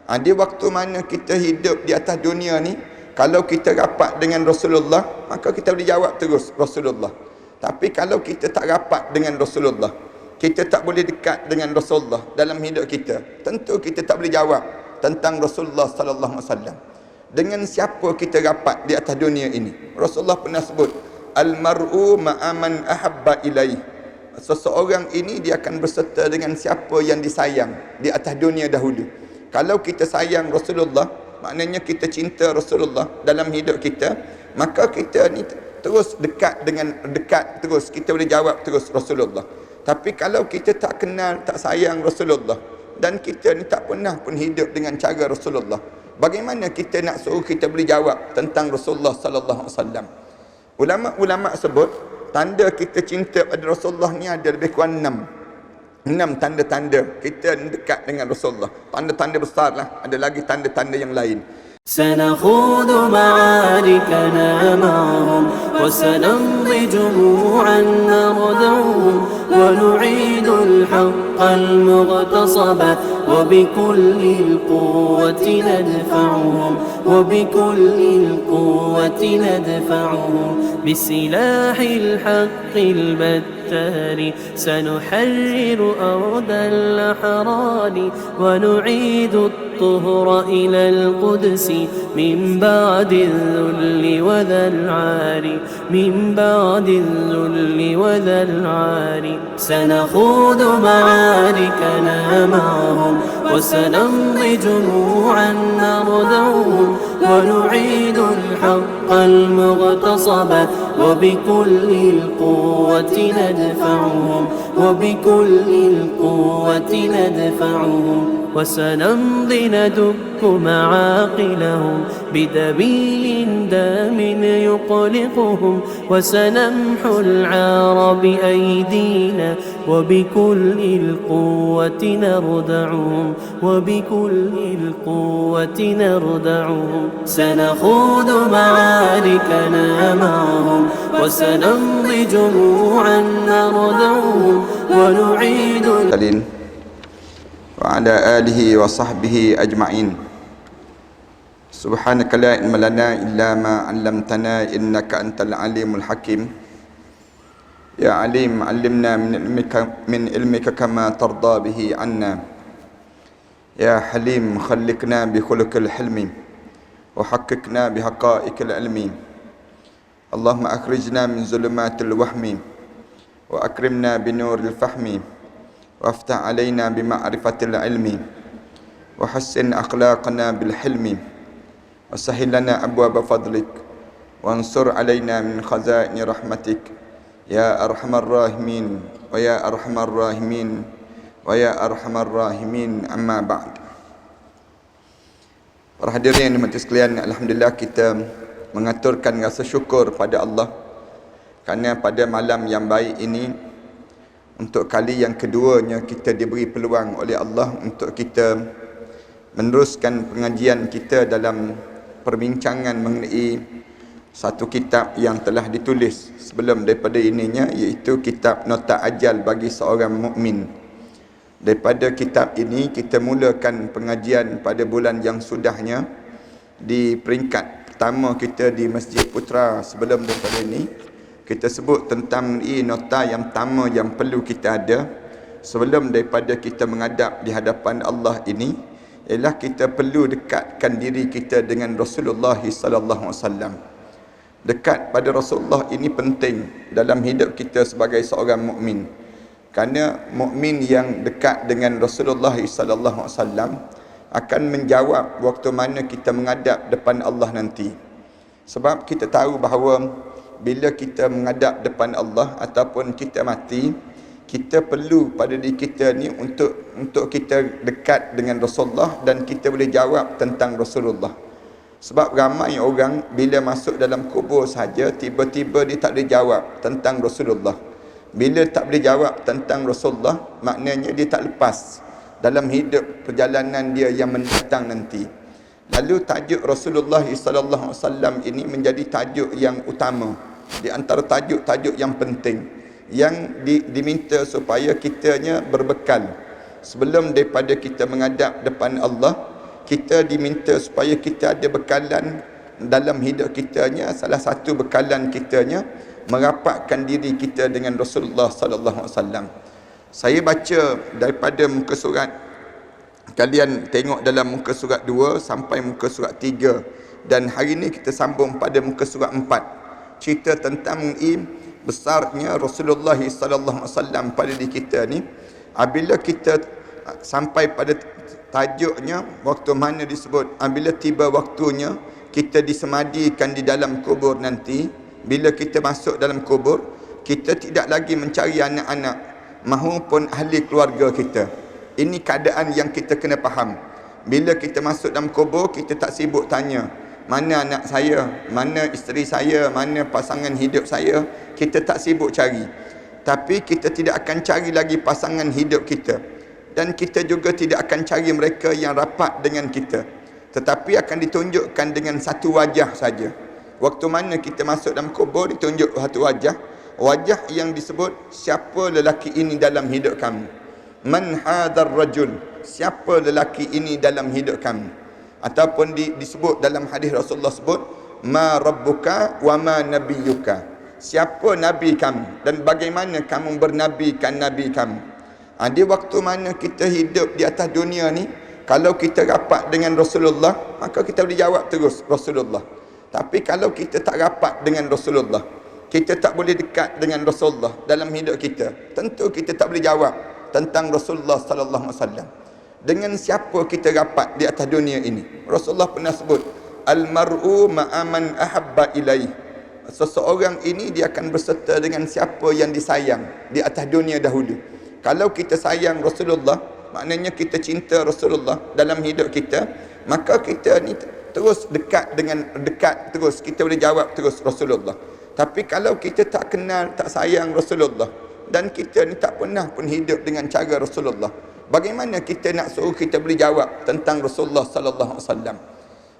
Di waktu mana kita hidup di atas dunia ni, kalau kita rapat dengan Rasulullah, maka kita boleh jawab terus Rasulullah. Tapi kalau kita tak rapat dengan Rasulullah, kita tak boleh dekat dengan Rasulullah dalam hidup kita, tentu kita tak boleh jawab tentang Rasulullah sallallahu alaihi wasallam. Dengan siapa kita rapat di atas dunia ini? Rasulullah pernah sebut, al-mar'u ma'aman ahabba ilaih. Seseorang ini dia akan berserta dengan siapa yang disayang di atas dunia dahulu. Kalau kita sayang Rasulullah, maknanya kita cinta Rasulullah dalam hidup kita, maka kita ni terus dekat terus, kita boleh jawab terus Rasulullah. Tapi kalau kita tak kenal, tak sayang Rasulullah, dan kita ni tak pernah pun hidup dengan cara Rasulullah, bagaimana kita nak suruh kita boleh jawab tentang Rasulullah sallallahu alaihi wasallam? Ulama-ulama sebut tanda kita cinta pada Rasulullah ni ada lebih kurang 6 tanda-tanda kita dekat dengan Rasulullah. Tanda-tanda besar lah, ada lagi tanda-tanda yang lain. سنخوض معاركنا معهم وسنمضي جموعا نردعهم ونعيد الحق المغتصب وبكل القوة ندفعهم وبكل القوة ندفعهم بسلاح الحق البتار سنحرر أرض الأحرار ونعيد الطهر إلى القدس من بعد الذل وذا العار من بعد الذل وذا العار سنخوض معاركنا معهم وسنمضي جموعا نردعهم ونعيد الحق المغتصب وبكل القوة ندفعهم وبكل القوة ندفعهم وسنمضي ندك معاقلهم بدبيل دام يقلقهم وسنمحو العار بأيدينا وبكل القوة نردعهم وبكل القوة نردعهم سنخوض معاركنا معهم وسنمضي جموعا نردعهم ونعيد وعلى آله وصحبه أجمعين سبحانك لا علم لنا إلا ما علمتنا إنك أنت العليم الحكيم يا عليم علمنا من علمك كما ترضى به عنا يا حليم خلقنا بخلق الحلم وحققنا بحقائق العلم اللهم أخرجنا من ظلمات الوهم وأكرمنا بنور الفهم وافتح علينا بمعرفة العلم وحسن أخلاقنا بالحلم وسهل لنا أبواب فضلك وانصر علينا من خزائن رحمتك يا أرحم الراحمين ويا أرحم الراحمين ويا أرحم الراحمين أما بعد. Para hadirin yang dimati sekalian, alhamdulillah kita mengaturkan rasa syukur pada Allah kerana pada malam yang baik ini, untuk kali yang keduanya kita diberi peluang oleh Allah untuk kita meneruskan pengajian kita dalam perbincangan mengenai satu kitab yang telah ditulis sebelum daripada ininya, iaitu kitab Nota Ajal bagi seorang mukmin. Daripada kitab ini kita mulakan pengajian pada bulan yang sudahnya di peringkat pertama kita di Masjid Putra. Sebelum daripada ini kita sebut tentang nota yang pertama yang perlu kita ada sebelum daripada kita menghadap di hadapan Allah ini, ialah kita perlu dekatkan diri kita dengan Rasulullah sallallahu alaihi wasallam. Dekat pada Rasulullah ini penting dalam hidup kita sebagai seorang mukmin. Kerana mukmin yang dekat dengan Rasulullah sallallahu alaihi wasallam akan menjawab waktu mana kita menghadap depan Allah nanti. Sebab kita tahu bahawa bila kita menghadap depan Allah ataupun kita mati, kita perlu pada diri kita ni untuk kita dekat dengan Rasulullah dan kita boleh jawab tentang Rasulullah. Sebab ramai orang bila masuk dalam kubur saja, tiba-tiba dia tak boleh jawab tentang Rasulullah. Bila tak boleh jawab tentang Rasulullah, maknanya dia tak lepas dalam hidup perjalanan dia yang mendatang nanti. Lalu tajuk Rasulullah sallallahu alaihi wasallam ini menjadi tajuk yang utama di antara tajuk-tajuk yang penting yang diminta supaya kitanya berbekal sebelum daripada kita menghadap depan Allah. kita diminta supaya kita ada bekalan dalam hidup kitanya. Salah satu bekalan kitanya merapatkan diri kita dengan Rasulullah sallallahu alaihi wasallam. Saya baca daripada muka surat, kalian tengok dalam muka surat 2 sampai muka surat 3, dan hari ini kita sambung pada muka surat 4. Cerita tentang besarnya Rasulullah sallallahu alaihi wasallam pada diri kita ni. Apabila kita sampai pada tajuknya, waktu mana disebut apabila tiba waktunya kita disemadikan di dalam kubur nanti. Bila kita masuk dalam kubur, kita tidak lagi mencari anak-anak mahupun ahli keluarga kita. Ini keadaan yang kita kena faham. Bila kita masuk dalam kubur, kita tak sibuk tanya, mana anak saya, mana isteri saya, mana pasangan hidup saya. Kita tak sibuk cari. Tapi kita tidak akan cari lagi pasangan hidup kita. Dan kita juga tidak akan cari mereka yang rapat dengan kita. Tetapi akan ditunjukkan dengan satu wajah saja. Waktu mana kita masuk dalam kubur, ditunjuk satu wajah. Wajah yang disebut, siapa lelaki ini dalam hidup kamu. Man hadar rajul, siapa lelaki ini dalam hidup kamu. Ataupun disebut dalam hadis Rasulullah sebut, ma rabbuka wa ma nabiyuka, siapa nabi kamu dan bagaimana kamu bernabikan nabi kamu. Di waktu mana kita hidup di atas dunia ni, kalau kita rapat dengan Rasulullah, maka kita boleh jawab terus Rasulullah. Tapi kalau kita tak rapat dengan Rasulullah, kita tak boleh dekat dengan Rasulullah dalam hidup kita, tentu kita tak boleh jawab tentang Rasulullah sallallahu alaihi wasallam. Dengan siapa kita rapat di atas dunia ini? Rasulullah pernah sebut, al-mar'u ma'aman ahabba ilaih. Seseorang ini dia akan berserta dengan siapa yang disayang di atas dunia dahulu. Kalau kita sayang Rasulullah, maknanya kita cinta Rasulullah dalam hidup kita, maka kita ni terus dekat terus, kita boleh jawab terus Rasulullah. Tapi kalau kita tak kenal, tak sayang Rasulullah, dan kita ni tak pernah pun hidup dengan cara Rasulullah, bagaimana kita nak suruh kita boleh jawab tentang Rasulullah sallallahu alaihi wasallam?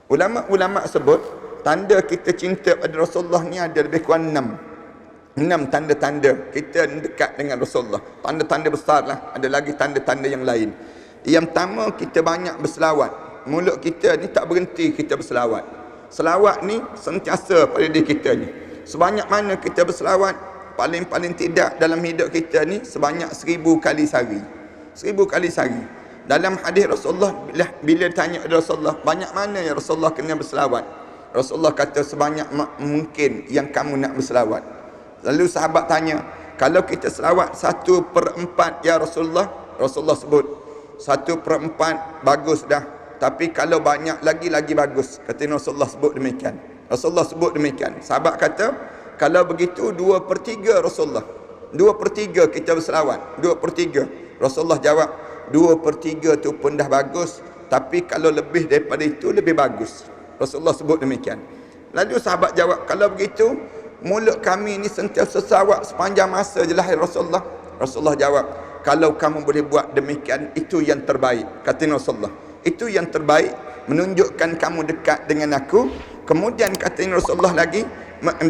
Ulama-ulama sebut tanda kita cinta pada Rasulullah ni ada lebih kurang 6 tanda-tanda kita dekat dengan Rasulullah. Tanda-tanda besar lah. Ada lagi tanda-tanda yang lain. Yang pertama, kita banyak berselawat. Mulut kita ni tak berhenti kita berselawat. Selawat ni sentiasa pada diri kita ni. Sebanyak mana kita berselawat, paling-paling tidak dalam hidup kita ni sebanyak 1000 kali sehari. 1000 kali sehari. Dalam hadis Rasulullah, bila ditanya Rasulullah, banyak mana yang Rasulullah kena berselawat? Rasulullah kata, sebanyak mungkin yang kamu nak berselawat. Lalu sahabat tanya, kalau kita selawat 1/4 ya Rasulullah? Rasulullah sebut, 1/4 bagus dah. Tapi kalau banyak lagi bagus. Kata Rasulullah sebut demikian. Rasulullah sebut demikian. Sahabat kata, kalau begitu 2/3 Rasulullah. 2/3 kita berselawat. 2/3. Rasulullah jawab, 2/3 tu pun dah bagus. Tapi kalau lebih daripada itu, lebih bagus. Rasulullah sebut demikian. Lalu sahabat jawab, kalau begitu, mulut kami ni sentiasa selawat sepanjang masa je lahir Rasulullah. Rasulullah jawab, kalau kamu boleh buat demikian, itu yang terbaik. Kata Rasulullah, itu yang terbaik, menunjukkan kamu dekat dengan aku. Kemudian kata Rasulullah lagi,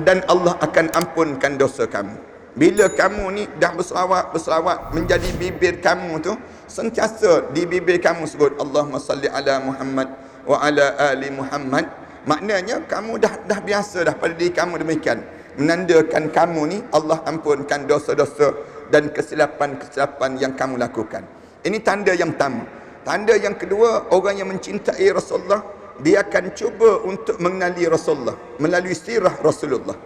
dan Allah akan ampunkan dosa kamu. Bila kamu ni dah berselawat, menjadi bibir kamu tu sentiasa di bibir kamu sebut Allahumma salli ala Muhammad wa ala ali Muhammad, maknanya kamu dah biasa dah pada diri kamu demikian, menandakan kamu ni Allah ampunkan dosa-dosa dan kesilapan-kesilapan yang kamu lakukan. Ini tanda yang pertama. Tanda yang kedua, orang yang mencintai Rasulullah, dia akan cuba untuk mengenali Rasulullah melalui sirah Rasulullah.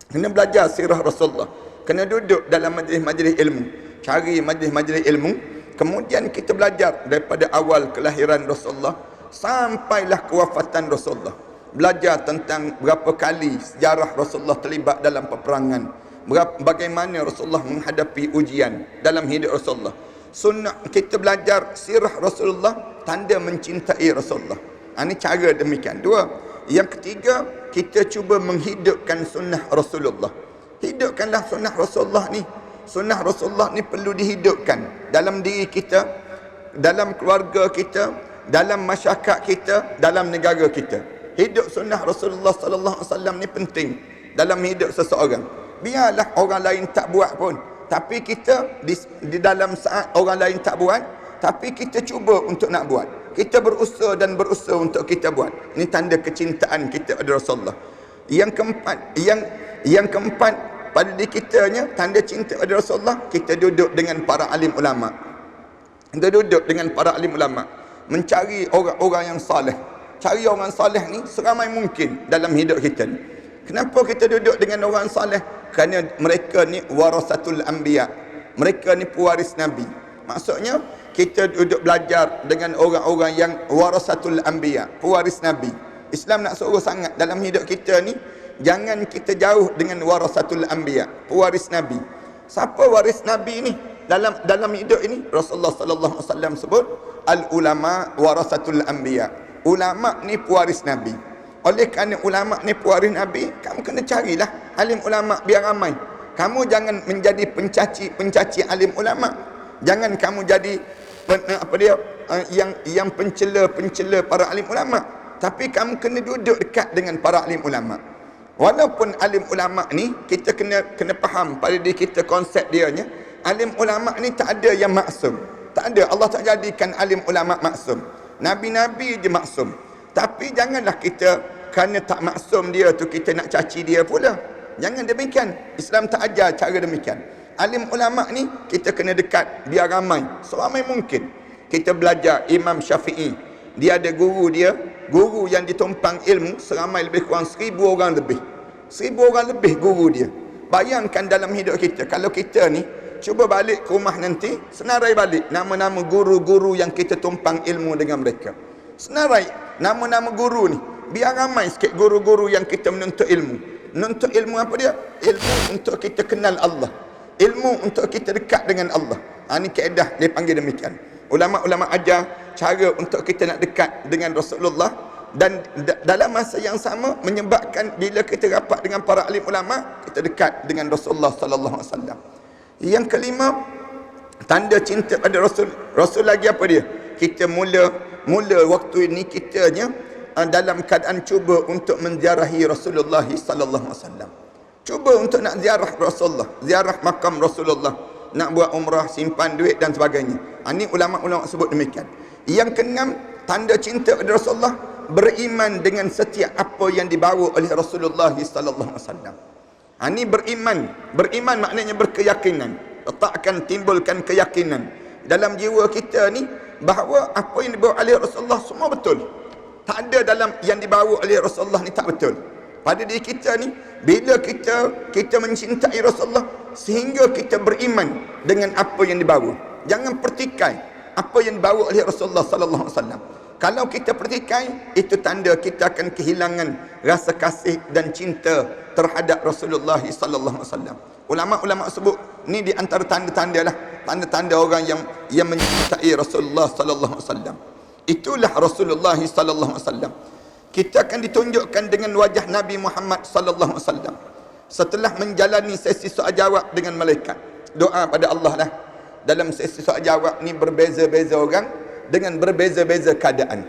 Kena belajar sirah Rasulullah, kena duduk dalam majlis-majlis ilmu, cari majlis-majlis ilmu. Kemudian kita belajar daripada awal kelahiran Rasulullah sampailah kewafatan Rasulullah. Belajar tentang berapa kali sejarah Rasulullah terlibat dalam peperangan, bagaimana Rasulullah menghadapi ujian dalam hidup Rasulullah. Sunnah kita belajar sirah Rasulullah, tanda mencintai Rasulullah. Ini cara demikian. Dua. Yang ketiga, kita cuba menghidupkan sunnah Rasulullah. Hidupkanlah sunnah Rasulullah ni. Sunnah Rasulullah ni perlu dihidupkan dalam diri kita, dalam keluarga kita, dalam masyarakat kita, dalam negara kita. Hidup sunnah Rasulullah sallallahu alaihi wasallam ni penting dalam hidup seseorang. Biarlah orang lain tak buat pun, tapi kita di dalam saat orang lain tak buat, tapi kita cuba untuk nak buat. Kita berusaha dan berusaha untuk kita buat. Ini tanda kecintaan kita pada Rasulullah. Yang keempat pada diri kitanya, tanda cinta pada Rasulullah, kita duduk dengan para alim ulama. Kita duduk dengan para alim ulama, mencari orang-orang yang saleh. Cari orang saleh ni seramai mungkin dalam hidup kita ni. Kenapa kita duduk dengan orang saleh? Kerana mereka ni warasatul anbiya. Mereka ni pewaris Nabi. Maksudnya kita duduk belajar dengan orang-orang yang warasatul anbiya, pewaris Nabi. Islam nak suruh sangat dalam hidup kita ni, jangan kita jauh dengan warasatul anbiya, pewaris Nabi. Siapa waris Nabi ni dalam hidup ini? Rasulullah sallallahu alaihi wasallam sebut al ulama warasatul anbiya. Ulama ni pewaris Nabi. Oleh kerana ulama ni pewaris Nabi, kamu kena carilah alim ulama biar ramai. Kamu jangan menjadi pencaci alim ulama. Jangan kamu jadi yang pencela para alim ulama. Tapi kamu kena duduk dekat dengan para alim ulama. Walaupun alim ulama ni kita kena faham pada diri kita konsep dia nya, alim ulama ni tak ada yang maksum. Tak ada, Allah tak jadikan alim ulama maksum. Nabi-nabi je maksum. Tapi janganlah kita kerana tak maksum dia tu kita nak caci dia pula. Jangan demikian. Islam tak ajar cara demikian. Alim ulama ni kita kena dekat biar ramai, seramai mungkin. Kita belajar Imam Syafi'i. Dia ada guru dia, guru yang ditumpang ilmu seramai lebih kurang 1000 orang lebih. 1000 orang lebih guru dia. Bayangkan dalam hidup kita, kalau kita ni cuba balik ke rumah nanti, senarai balik nama-nama guru-guru yang kita tumpang ilmu dengan mereka. Senarai nama-nama guru ni, biar ramai sikit guru-guru yang kita menuntut ilmu. Menuntut ilmu apa dia? Ilmu untuk kita kenal Allah, ilmu untuk kita dekat dengan Allah. Ini kaedah dia panggil demikian. Ulama-ulama ajar cara untuk kita nak dekat dengan Rasulullah, dan dalam masa yang sama menyebabkan bila kita rapat dengan para alim ulama, kita dekat dengan Rasulullah sallallahu alaihi wasallam. Yang kelima, tanda cinta pada Rasul. Rasul lagi apa dia? Kita mula waktu ini kitanya dalam keadaan cuba untuk menziarahi Rasulullah sallallahu alaihi wasallam. Cuba untuk nak ziarah Rasulullah, ziarah makam Rasulullah, nak buat umrah, simpan duit dan sebagainya. Ini ulama-ulama sebut demikian. Yang keenam, tanda cinta pada Rasulullah, beriman dengan setiap apa yang dibawa oleh Rasulullah sallallahu alaihi wasallam. Ini beriman maknanya berkeyakinan. Letakkan, timbulkan keyakinan dalam jiwa kita ni bahawa apa yang dibawa oleh Rasulullah semua betul. Tak ada dalam yang dibawa oleh Rasulullah ni tak betul. Pada diri kita ni, bila kita mencintai Rasulullah sehingga kita beriman dengan apa yang dibawa. Jangan pertikai apa yang dibawa oleh Rasulullah sallallahu alaihi wasallam. Kalau kita pertikai, itu tanda kita akan kehilangan rasa kasih dan cinta terhadap Rasulullah sallallahu alaihi wasallam. Ulama-ulama sebut ni di antara tanda-tanda lah, tanda-tanda orang yang mencintai Rasulullah sallallahu alaihi wasallam. Itulah Rasulullah sallallahu alaihi wasallam. Kita akan ditunjukkan dengan wajah Nabi Muhammad sallallahu alaihi wasallam setelah menjalani sesi soal jawab dengan malaikat. Doa pada Allah lah. Dalam sesi soal jawab ni berbeza-beza orang dengan berbeza-beza keadaan,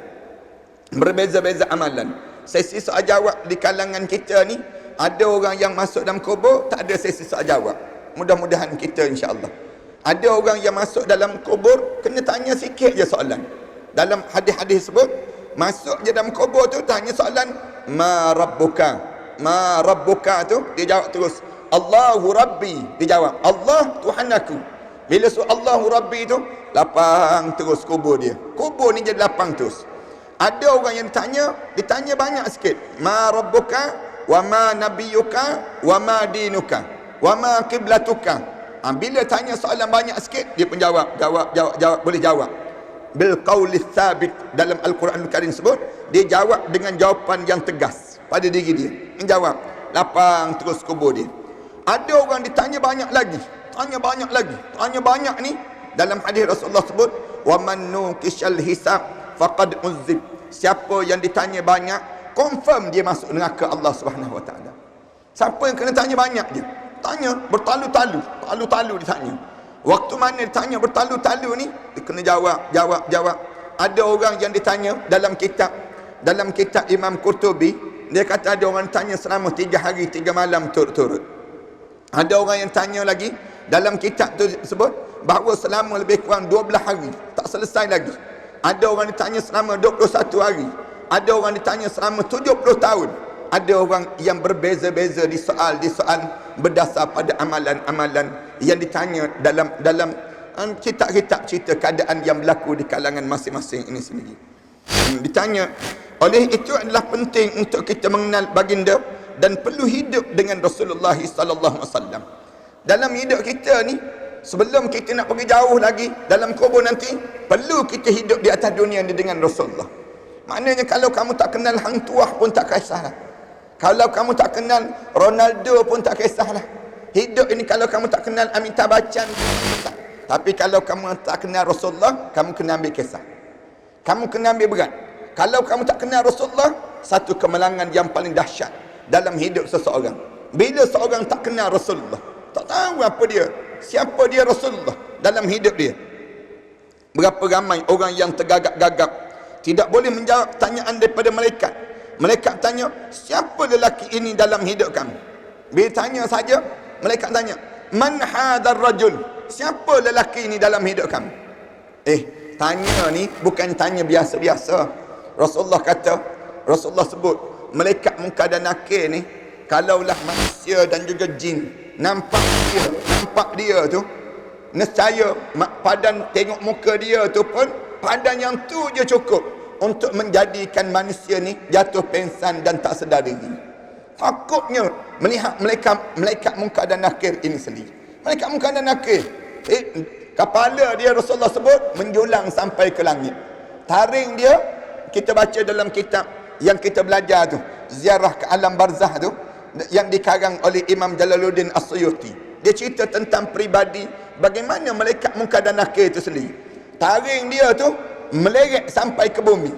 berbeza-beza amalan. Sesi soal jawab di kalangan kita ni, ada orang yang masuk dalam kubur tak ada sesi soal jawab. Mudah-mudahan kita insya-Allah. Ada orang yang masuk dalam kubur kena tanya sikit je soalan. Dalam hadis-hadis sebut, masuk je dalam kubur tu tanya soalan, ma rabbuka? Ma rabbuka tu dia jawab terus, Allahu Rabbi. Dia jawab, Allah Tuhan aku. Bila suruh Allahu Rabbi tu, lapang terus kubur dia. Kubur ni jadi lapang terus. Ada orang yang ditanya banyak sikit. Ma rabbuka, wa ma nabiyuka, wa ma dinuka, wa ma qiblatuka. Bila tanya soalan banyak sikit, dia pun jawab, boleh jawab. Bil qawli thabit, dalam Al-Quranul Karim sebut, dia jawab dengan jawapan yang tegas pada diri dia. Menjawab, lapang terus kubur dia. Ada orang ditanya banyak lagi, tanya banyak ni, dalam hadis Rasulullah sebut, wa man nuqishal hisab faqad uzib. Siapa yang ditanya banyak, confirm dia masuk neraka Allah Subhanahu wa taala. Siapa yang kena tanya banyak dia? Tanya bertalu-talu ditanya. Waktu mana ditanya bertalu-talu ni, dia kena jawab. Ada orang yang ditanya dalam kitab Imam Qurtubi, dia kata ada orang tanya selama 3 hari 3 malam turut-turut. Ada orang yang tanya lagi dalam kitab tu sebut bahawa selama lebih kurang 12 hari tak selesai lagi. Ada orang ditanya selama 21 hari. Ada orang ditanya selama 70 tahun. Ada orang yang berbeza-beza di soal berdasar pada amalan-amalan yang ditanya dalam kitab-kitab cerita keadaan yang berlaku di kalangan masing-masing ini sendiri. Ditanya, oleh itu adalah penting untuk kita mengenal baginda dan perlu hidup dengan Rasulullah sallallahu alaihi wasallam. Dalam hidup kita ni, sebelum kita nak pergi jauh lagi dalam kubur nanti, perlu kita hidup di atas dunia ni dengan Rasulullah. Maknanya kalau kamu tak kenal hang tuah pun tak kisahlah. Kalau kamu tak kenal Ronaldo pun tak kisahlah. Hidup ini kalau kamu tak kenal Amitabh Bachchan pun tak kisah. Tapi kalau kamu tak kenal Rasulullah, kamu kena ambil kisah. Kamu kena ambil berat. Kalau kamu tak kenal Rasulullah, satu kemalangan yang paling dahsyat dalam hidup seseorang. Bila seorang tak kenal Rasulullah, tak tahu apa dia, siapa dia Rasulullah dalam hidup dia. Berapa ramai orang yang tergagap-gagap, tidak boleh menjawab tanyaan daripada malaikat. Malaikat tanya, siapa lelaki ini dalam hidup kamu? Bila tanya saja, malaikat tanya, man hadar rajul? Siapa lelaki ini dalam hidup kamu? Tanya ni bukan tanya biasa-biasa. Rasulullah sebut, malaikat munkar dan nakir ni, kalaulah manusia dan juga jin nampak dia tu, nescaya padan tengok muka dia tu pun, padan yang tu je cukup untuk menjadikan manusia ni jatuh pengsan dan tak sedar diri. Takutnya melihat malaikat munkar dan nakir ini sendiri. Malaikat munkar dan nakir, kepala dia Rasulullah sebut menjulang sampai ke langit. Taring dia, kita baca dalam kitab yang kita belajar tu, Ziarah ke Alam Barzah tu, yang dikarang oleh Imam Jalaluddin As-Suyuti. Dia cerita tentang peribadi bagaimana malaikat munkar dan nakir itu sendiri. Taring dia tu meleret sampai ke bumi.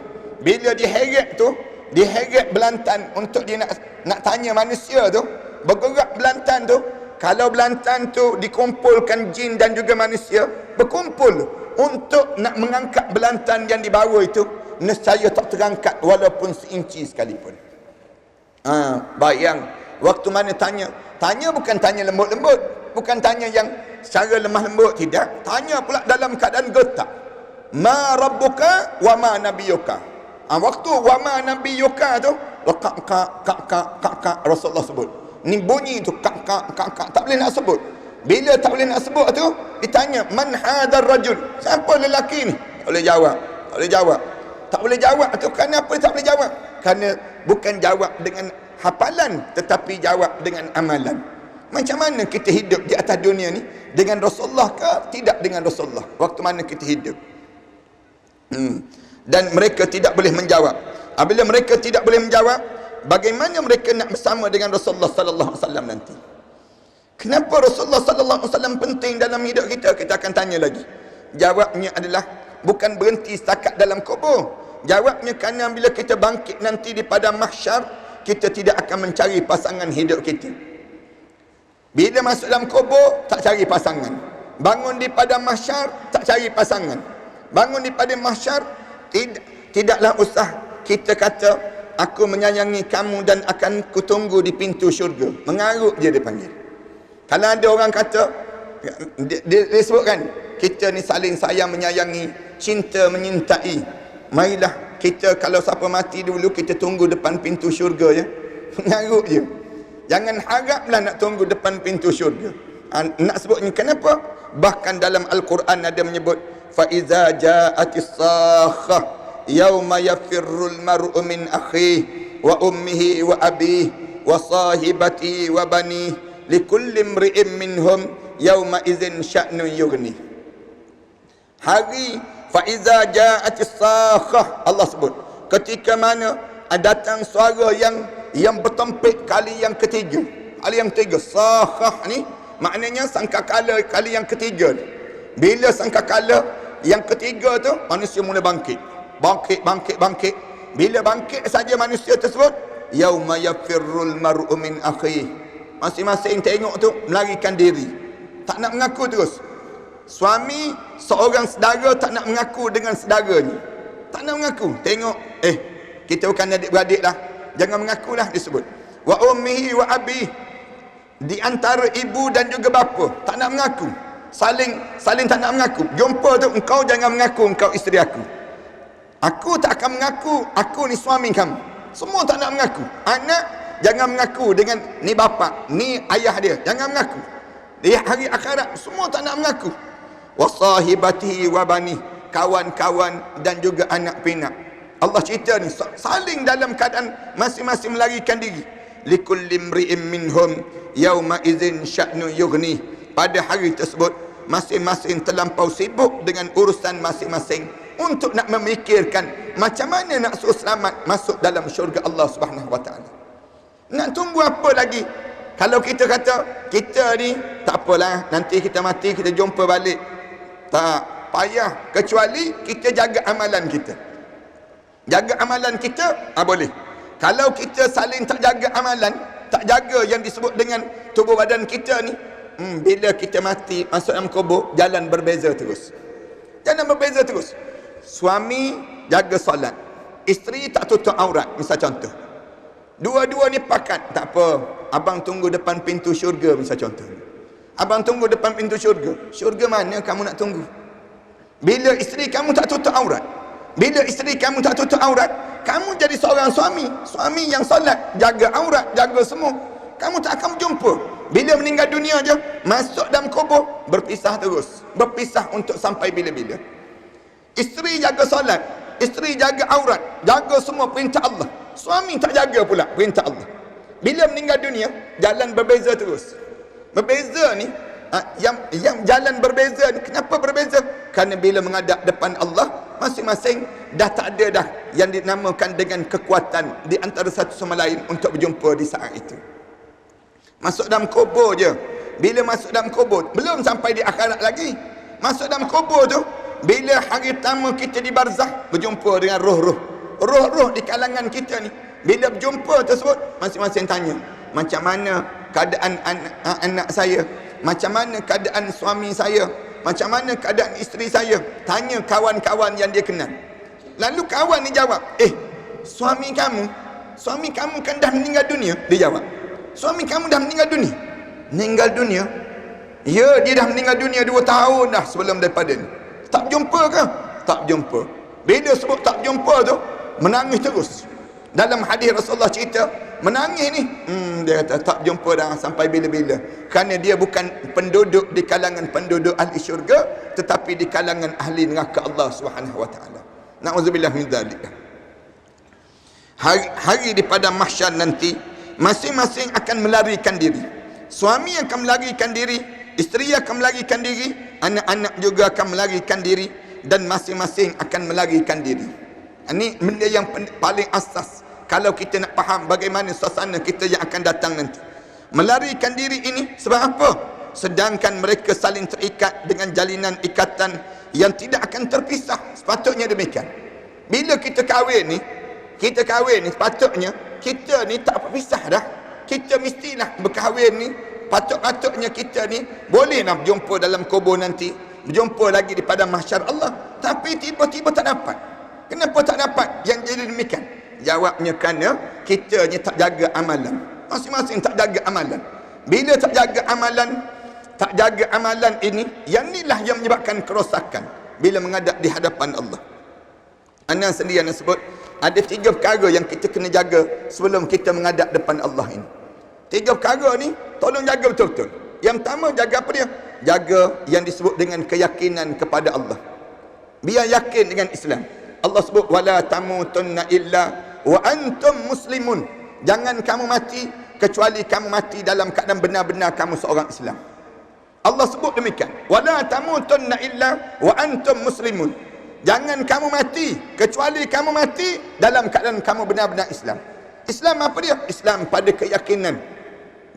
Bila diheret tu, diheret belantan untuk dia nak tanya manusia tu, bergerak belantan tu. Kalau belantan tu dikumpulkan jin dan juga manusia, berkumpul untuk nak mengangkat belantan yang dibawa itu, nescaya tak terangkat walaupun seinci sekalipun. Bayang waktu mana tanya bukan tanya lembut-lembut, bukan tanya yang secara lemah lembut, tidak. Tanya pula dalam keadaan getak. Ma rabbuka wa ma nabiyuka. Waktu wa ma nabiyuka tu, kak Rasulullah sebut. Ni bunyi tu kak tak boleh nak sebut. Bila tak boleh nak sebut tu, ditanya man hadar rajul? Siapa lelaki ni? Tak boleh jawab. Tak boleh jawab tu kenapa tak boleh jawab? Kerana bukan jawab dengan hafalan, tetapi jawab dengan amalan. Macam mana kita hidup di atas dunia ni? Dengan Rasulullah ke tidak dengan Rasulullah? Waktu mana kita hidup? Dan mereka tidak boleh menjawab. Apabila mereka tidak boleh menjawab, bagaimana mereka nak bersama dengan Rasulullah sallallahu alaihi wasallam nanti? Kenapa Rasulullah sallallahu alaihi wasallam penting dalam hidup kita? Kita akan tanya lagi. Jawabnya adalah bukan berhenti setakat dalam kubur. Jawabnya kerana bila kita bangkit nanti di padang mahsyar, kita tidak akan mencari pasangan hidup kita. Bila masuk dalam kubur, tak cari pasangan. Bangun di padang mahsyar, tak cari pasangan. Bangun di padang mahsyar, tidaklah usah kita kata, aku menyayangi kamu dan akan kutunggu di pintu syurga. Mengarut je dia panggil. Kalau ada orang kata, dia sebutkan, kita ni saling sayang menyayangi, cinta menyintai. Marilah kita kalau siapa mati dulu, kita tunggu depan pintu syurga je. Mengarut je. Jangan haraplah nak tunggu depan pintu syurga. Nak sebutnya kenapa? Bahkan dalam Al-Quran ada menyebut, فَإِذَا جَاءَتِ الصَّاخَّةُ يَوْمَ يَفِرُّ الْمَرْءُ مِنْ أَخِيهِ وَأُمِّهِ وَأَبِيهِ وَصَاحِبَتِهِ وَبَنِيهِ لِكُلِّ امْرِئٍ مِّنْهُمْ يَوْمَئِذٍ شَأْنٌ يُغْنِيهِ. Hari فَإِذَا جَاءَتِ الصَّاخَّةُ, Allah sebut, ketika mana datang suara yang bertempik kali yang ketiga. Kali yang ketiga, sakhah ni maknanya sangkakala kali yang ketiga. Bila sangkakala yang ketiga tu, manusia mula bangkit. Bila bangkit saja manusia tersebut, yauma yafirrul mar'u min akhihi. Masing-masing tengok tu melarikan diri. Tak nak mengaku terus. Suami seorang saudara tak nak mengaku dengan saudaranya. Tak nak mengaku. Tengok, kita bukan adik-beradik lah. Jangan mengakulah disebut. Wa ummihi wa abi. Di antara ibu dan juga bapa tak nak mengaku. Saling tak nak mengaku. Jumpa tu, engkau jangan mengaku engkau isteri aku. Aku tak akan mengaku aku ni suami kamu. Semua tak nak mengaku. Anak jangan mengaku dengan ni bapa, ni ayah dia. Jangan mengaku. Di hari akhirat semua tak nak mengaku. Wasahibatihi wa bani, kawan-kawan dan juga anak pinak. Allah cerita ni saling dalam keadaan masing-masing melarikan diri. Likulli imri'in minhum yauma idzin sya'nu yughni. Pada hari tersebut masing-masing terlampau sibuk dengan urusan masing-masing untuk nak memikirkan macam mana nak suruh selamat masuk dalam syurga Allah Subhanahu wa taala. Nak tunggu apa lagi? Kalau kita kata kita ni tak apalah, nanti kita mati kita jumpa balik. Tak payah, kecuali kita jaga amalan kita. Jaga amalan kita, boleh. Kalau kita saling tak jaga amalan, tak jaga yang disebut dengan tubuh badan kita ni, bila kita mati masuk dalam kubur, jalan berbeza terus. Jalan berbeza terus. Suami jaga solat, isteri tak tutup aurat, misal contoh. Dua-dua ni pakat, tak apa, abang tunggu depan pintu syurga, misal contoh. Abang tunggu depan pintu syurga. Syurga mana kamu nak tunggu? Bila isteri kamu tak tutup aurat, bila isteri kamu tak tutup aurat, kamu jadi seorang suami, suami yang solat, jaga aurat, jaga semua, kamu tak akan berjumpa. Bila meninggal dunia je, masuk dalam kubur, berpisah terus, berpisah untuk sampai bila-bila. Isteri jaga solat, isteri jaga aurat, jaga semua perintah Allah. Suami tak jaga pula perintah Allah. Bila meninggal dunia, jalan berbeza terus. Berbeza ni, yang jalan berbeza ni, kenapa berbeza? Kerana bila menghadap depan Allah, masing-masing dah tak ada dah yang dinamakan dengan kekuatan di antara satu sama lain untuk berjumpa di saat itu. Masuk dalam kubur je. Bila masuk dalam kubur, belum sampai di akhirat lagi. Masuk dalam kubur tu, bila hari pertama kita di barzah, berjumpa dengan roh-roh. Roh-roh di kalangan kita ni, bila berjumpa tersebut, masing-masing tanya, macam mana keadaan anak saya, macam mana keadaan suami saya, macam mana keadaan isteri saya. Tanya kawan-kawan yang dia kenal. Lalu kawan ni jawab, suami kamu kan dah meninggal dunia. Dia jawab, suami kamu dah meninggal dunia. Meninggal dunia? Ya, dia dah meninggal dunia 2 tahun dah sebelum daripada ni. Tak berjumpa ke? Tak berjumpa. Bila sebut tak berjumpa tu, menangis terus. Dalam hadis Rasulullah cerita, menangis ni, dia kata tak berjumpa dah sampai bila-bila. Kerana dia bukan penduduk di kalangan penduduk ahli syurga, tetapi di kalangan ahli neraka Allah Subhanahu wa taala. Na'udzubillah min dzalik. Hari di padang mahsyar nanti, masing-masing akan melarikan diri. Suami akan melarikan diri, isteri akan melarikan diri, anak-anak juga akan melarikan diri, dan masing-masing akan melarikan diri. Ini benda yang paling asas kalau kita nak faham bagaimana suasana kita yang akan datang nanti. Melarikan diri ini sebab apa? Sedangkan mereka saling terikat dengan jalinan ikatan yang tidak akan terpisah. Sepatutnya demikian. Bila kita kahwin ni, sepatutnya kita ni tak berpisah dah. Kita mestilah berkahwin ni, patutnya kita ni boleh nak berjumpa dalam kubur nanti, berjumpa lagi di padang mahsyar Allah. Tapi tiba-tiba tak dapat. Kenapa tak dapat? Yang jadi demikian, jawabnya kerana kita ni tak jaga amalan. Masing-masing tak jaga amalan. Bila tak jaga amalan ini, yang inilah yang menyebabkan kerosakan bila menghadap di hadapan Allah. Ana sendiri yang sebut ada 3 perkara yang kita kena jaga sebelum kita menghadap depan Allah ini. 3 perkara ni tolong jaga betul-betul. Yang pertama, jaga apa dia? Jaga yang disebut dengan keyakinan kepada Allah. Biar yakin dengan Islam. Allah sebut wala tamutunna illa wa antum muslimun. Jangan kamu mati kecuali kamu mati dalam keadaan benar-benar kamu seorang Islam. Allah sebut demikian. Wala tamutunna illa wa antum muslimun. Jangan kamu mati kecuali kamu mati dalam keadaan kamu benar-benar Islam. Islam apa dia? Islam pada keyakinan.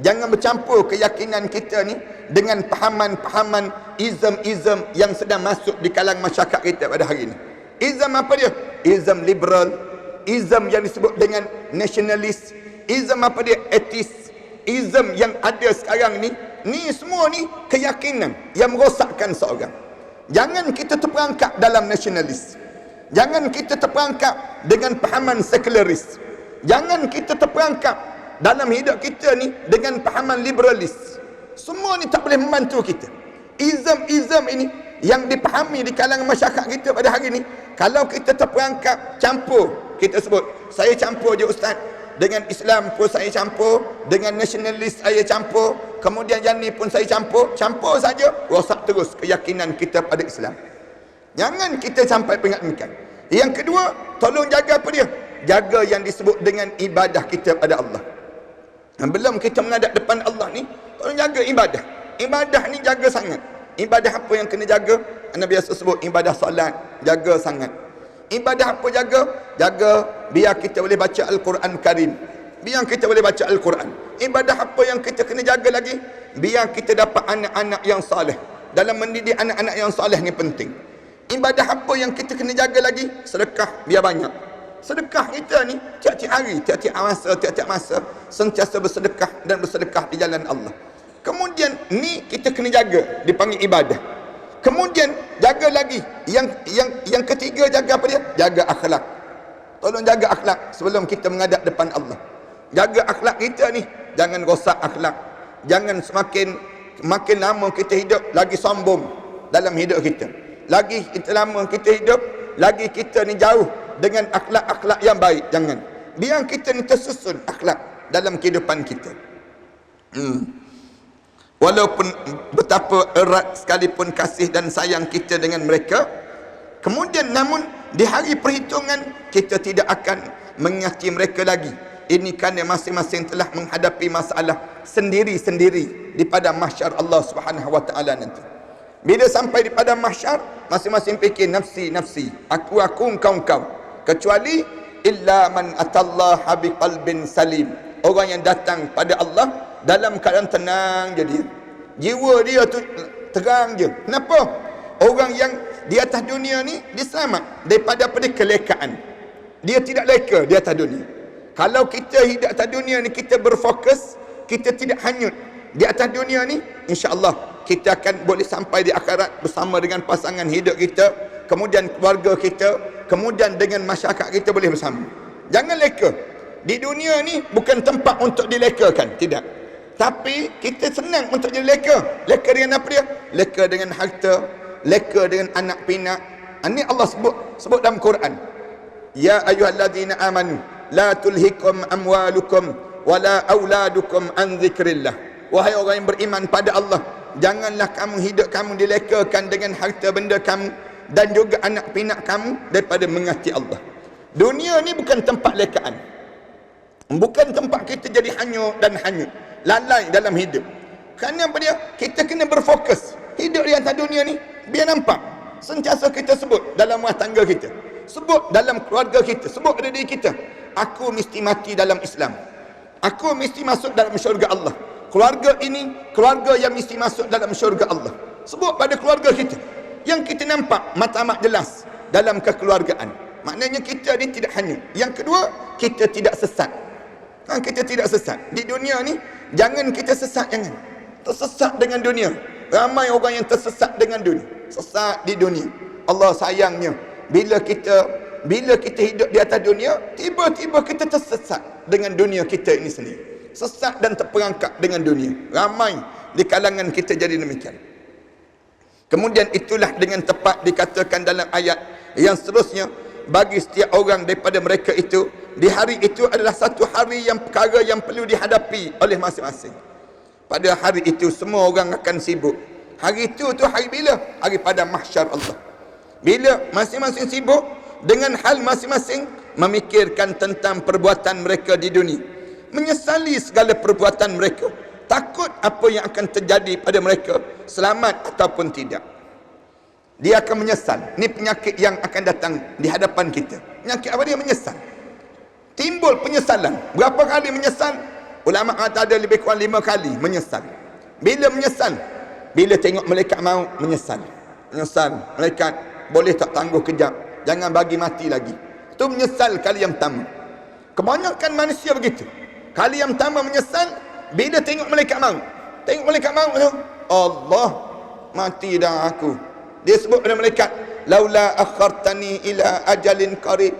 Jangan bercampur keyakinan kita ni dengan pahaman-pahaman izm-izm yang sedang masuk di kalangan masyarakat kita pada hari ini. Izm apa dia? Izm liberal, izm yang disebut dengan nasionalis, izm apa dia? Etis, izm yang ada sekarang ni semua ni keyakinan yang merosakkan seorang. Jangan kita terperangkap dalam nasionalis. Jangan kita terperangkap dengan pahaman sekularis. Jangan kita terperangkap dalam hidup kita ni dengan pahaman liberalis. Semua ni tak boleh membantu kita. Izm-izm ini yang dipahami di kalangan masyarakat kita pada hari ni, kalau kita terperangkap campur, kita sebut saya campur je ustaz, dengan Islam pun saya campur, dengan nasionalis saya campur, kemudian yang ni pun saya campur saja, rosak terus keyakinan kita pada Islam. Jangan kita sampai pengat-pengat. Yang kedua, tolong jaga apa dia? Jaga yang disebut dengan ibadah kita pada Allah. Belum kita menghadap depan Allah ni, tolong jaga ibadah. Ibadah ni jaga sangat. Ibadah apa yang kena jaga? Nabi biasa sebut ibadah solat, jaga sangat. Ibadah apa jaga? Jaga biar kita boleh baca Al-Quran Karim. Biar kita boleh baca Al-Quran. Ibadah apa yang kita kena jaga lagi? Biar kita dapat anak-anak yang saleh. Dalam mendidik anak-anak yang saleh ni penting. Ibadah apa yang kita kena jaga lagi? Sedekah biar banyak. Sedekah kita ni tiap-tiap hari, tiap-tiap masa sentiasa bersedekah dan bersedekah di jalan Allah. Kemudian ni kita kena jaga, dipanggil ibadah. Kemudian jaga lagi yang ketiga, jaga apa dia? Jaga akhlak. Tolong jaga akhlak sebelum kita menghadap depan Allah. Jaga akhlak kita ni, jangan rosak akhlak. Jangan makin lama kita hidup lagi sombong dalam hidup kita. Lagi kita lama kita hidup, lagi kita ni jauh dengan akhlak-akhlak yang baik. Jangan. Biar kita ni tersusun akhlak dalam kehidupan kita. Walaupun betapa erat sekalipun kasih dan sayang kita dengan mereka, kemudian namun di hari perhitungan kita tidak akan mengingati mereka lagi. Ini kerana masing-masing telah menghadapi masalah sendiri-sendiri di padang mahsyar Allah Subhanahu wa taala nanti. Bila sampai di padang mahsyar, masing-masing fikir nafsi, aku, engkau. Kecuali illa man atallaha biqalbin salim. Orang yang datang pada Allah dalam keadaan tenang je dia. Jiwa dia tu terang je. Kenapa? Orang yang di atas dunia ni dia selamat daripada apa dia? Kelekaan. Dia tidak leka di atas dunia. Kalau kita hidup atas dunia ni, kita berfokus, kita tidak hanyut di atas dunia ni, insya-Allah kita akan boleh sampai di akhirat bersama dengan pasangan hidup kita, kemudian keluarga kita, kemudian dengan masyarakat kita boleh bersama. Jangan leka. Di dunia ni bukan tempat untuk dilekakan, tidak. Tapi kita senang untuk jadi leka. Leka dengan apa dia? Leka dengan harta, leka dengan anak pinak. Ini Allah sebut dalam Quran. Ya ayyuhalladzina amanu la tulhikum amwalukum wala auladukum an dzikrillah. Wahai orang yang beriman pada Allah, janganlah hidup kamu dilekakan dengan harta benda kamu dan juga anak pinak kamu daripada mengasihi Allah. Dunia ni bukan tempat lekaan. Bukan tempat kita jadi hanyut dan hanyut, lalai dalam hidup. Kerana apa dia? Kita kena berfokus. Hidup di atas dunia ni biar nampak. Sentiasa kita sebut dalam rumah tangga kita, sebut dalam keluarga kita, sebut pada diri kita, aku mesti mati dalam Islam. Aku mesti masuk dalam syurga Allah. Keluarga ini keluarga yang mesti masuk dalam syurga Allah. Sebut pada keluarga kita yang kita nampak matlamat jelas dalam kekeluargaan. Maknanya kita ni tidak hanyut. Yang kedua, kita tidak sesat. Kita tidak sesat di dunia ni. Jangan kita sesat, jangan tersesat dengan dunia. Ramai orang yang tersesat dengan dunia, sesat di dunia. Allah sayangnya bila kita hidup di atas dunia, tiba-tiba kita tersesat dengan dunia kita ini sendiri. Sesat dan terperangkap dengan dunia. Ramai di kalangan kita jadi demikian. Kemudian itulah dengan tepat dikatakan dalam ayat yang seterusnya, bagi setiap orang daripada mereka itu, di hari itu adalah satu hari yang perkara yang perlu dihadapi oleh masing-masing. Pada hari itu semua orang akan sibuk. Hari itu hari bila? Hari pada mahsyar Allah. Bila masing-masing sibuk dengan hal masing-masing, memikirkan tentang perbuatan mereka di dunia, menyesali segala perbuatan mereka, takut apa yang akan terjadi pada mereka, selamat ataupun tidak. Dia akan menyesal. Ini penyakit yang akan datang di hadapan kita. Penyakit apa dia? Menyesal. Timbul penyesalan. Berapa kali menyesal? Ulama kata ada lebih kurang 5 kali menyesal. Bila menyesal? Bila tengok malaikat maut, menyesal. Menyesal. Malaikat, boleh tak tangguh kejap, jangan bagi mati lagi. Itu menyesal kali yang pertama. Kebanyakan manusia begitu. Kali yang pertama menyesal bila tengok malaikat maut. Tengok malaikat maut tu, Allah, mati dah aku. Dia sebut pada malaikat, laula akhartani ila ajalin qarib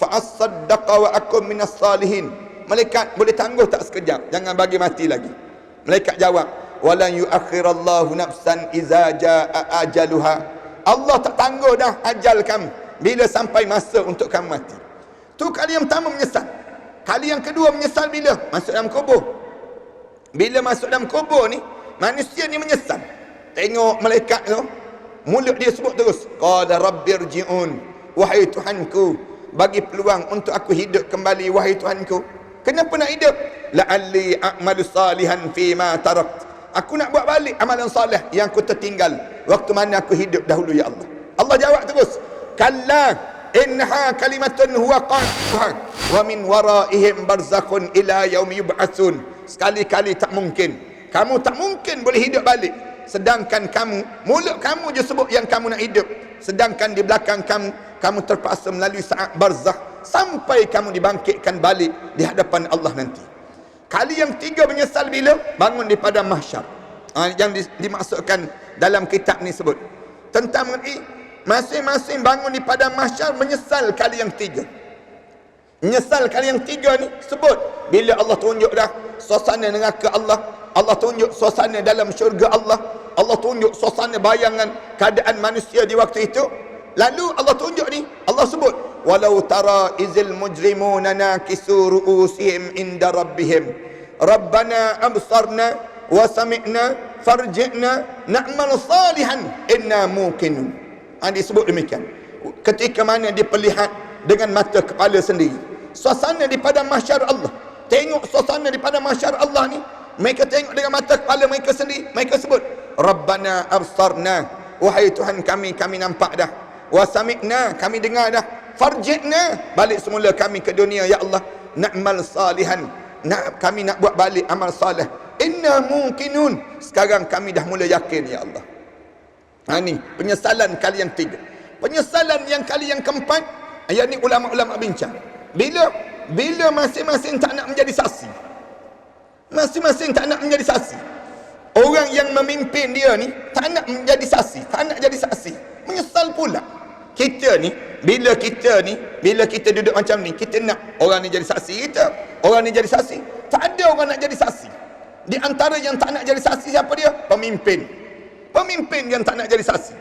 fa asaddaqa wa akum minas salihin. Malaikat, boleh tangguh tak sekejap, jangan bagi mati lagi. Malaikat jawab, walan yuakhirallahu nafsan iza jaa ajaluha Allah tak tangguh dah ajal kamu bila sampai masa untuk kamu mati. Tu kali yang pertama menyesal. Kali yang kedua menyesal bila masuk dalam kubur. Bila masuk dalam kubur ni, manusia ni menyesal. Tengok malaikat tu, mulut dia sebut terus, qala rabbirji'un, wahai Tuhanku, bagi peluang untuk aku hidup kembali wahai Tuhanku. Kenapa nak hidup? La'alli a'malu salihan fima tarakt. Aku nak buat balik amalan soleh yang aku tertinggal waktu mana aku hidup dahulu ya Allah. Allah jawab terus, kalla innaha kalimatun huwa qailuha wa min waraihim barzakhun ila yaumi yub'atsun. Sekali-kali tak mungkin. Kamu tak mungkin boleh hidup balik. Sedangkan kamu, mulut kamu je sebut yang kamu nak hidup. Sedangkan di belakang kamu terpaksa melalui saat barzakh sampai kamu dibangkitkan balik di hadapan Allah nanti. Kali yang tiga menyesal bila bangun di padang mahsyar. Yang dimaksudkan dalam kitab ni sebut tentang mengenai masing-masing bangun di padang mahsyar menyesal kali yang tiga. Menyesal kali yang tiga ni sebut bila Allah tunjuk dah suasana neraka Allah, Allah tunjuk suasana dalam syurga Allah, Allah tunjuk suasana bayangan keadaan manusia di waktu itu. Lalu Allah tunjuk ni, Allah sebut walau tara izil mujrimuna nakisu ru'usihim inda rabbihim rabbana absarna wa sami'na farji'na na'mal salihan inna muqinun. Disebut demikian. Ketika mana dia perlihat dengan mata kepala sendiri suasana di padang mahsyar Allah, tengok suasana di padang mahsyar Allah ni, mereka tengok dengan mata kepala mereka sendiri, mereka sebut rabbana absarna, wahai Tuhan kami nampak dah, wa sami'na, kami dengar dah, farji'na, balik semula kami ke dunia ya Allah, na'mal salihan, kami nak buat balik amal salih, inna mungkinun, sekarang kami dah mula yakin ya Allah. Ni penyesalan kali yang tiga. Penyesalan yang kali yang keempat, ayat ni ulama-ulama bincang, bila masing-masing tak nak menjadi saksi, masing-masing tak nak menjadi saksi. Orang yang memimpin dia ni tak nak menjadi saksi, tak nak jadi saksi, menyesal pula. Kita ni bila kita duduk macam ni, kita nak orang ni jadi saksi kita, orang ni jadi saksi. Tak ada orang nak jadi saksi. Di antara yang tak nak jadi saksi siapa dia? Pemimpin. Pemimpin yang tak nak jadi saksi.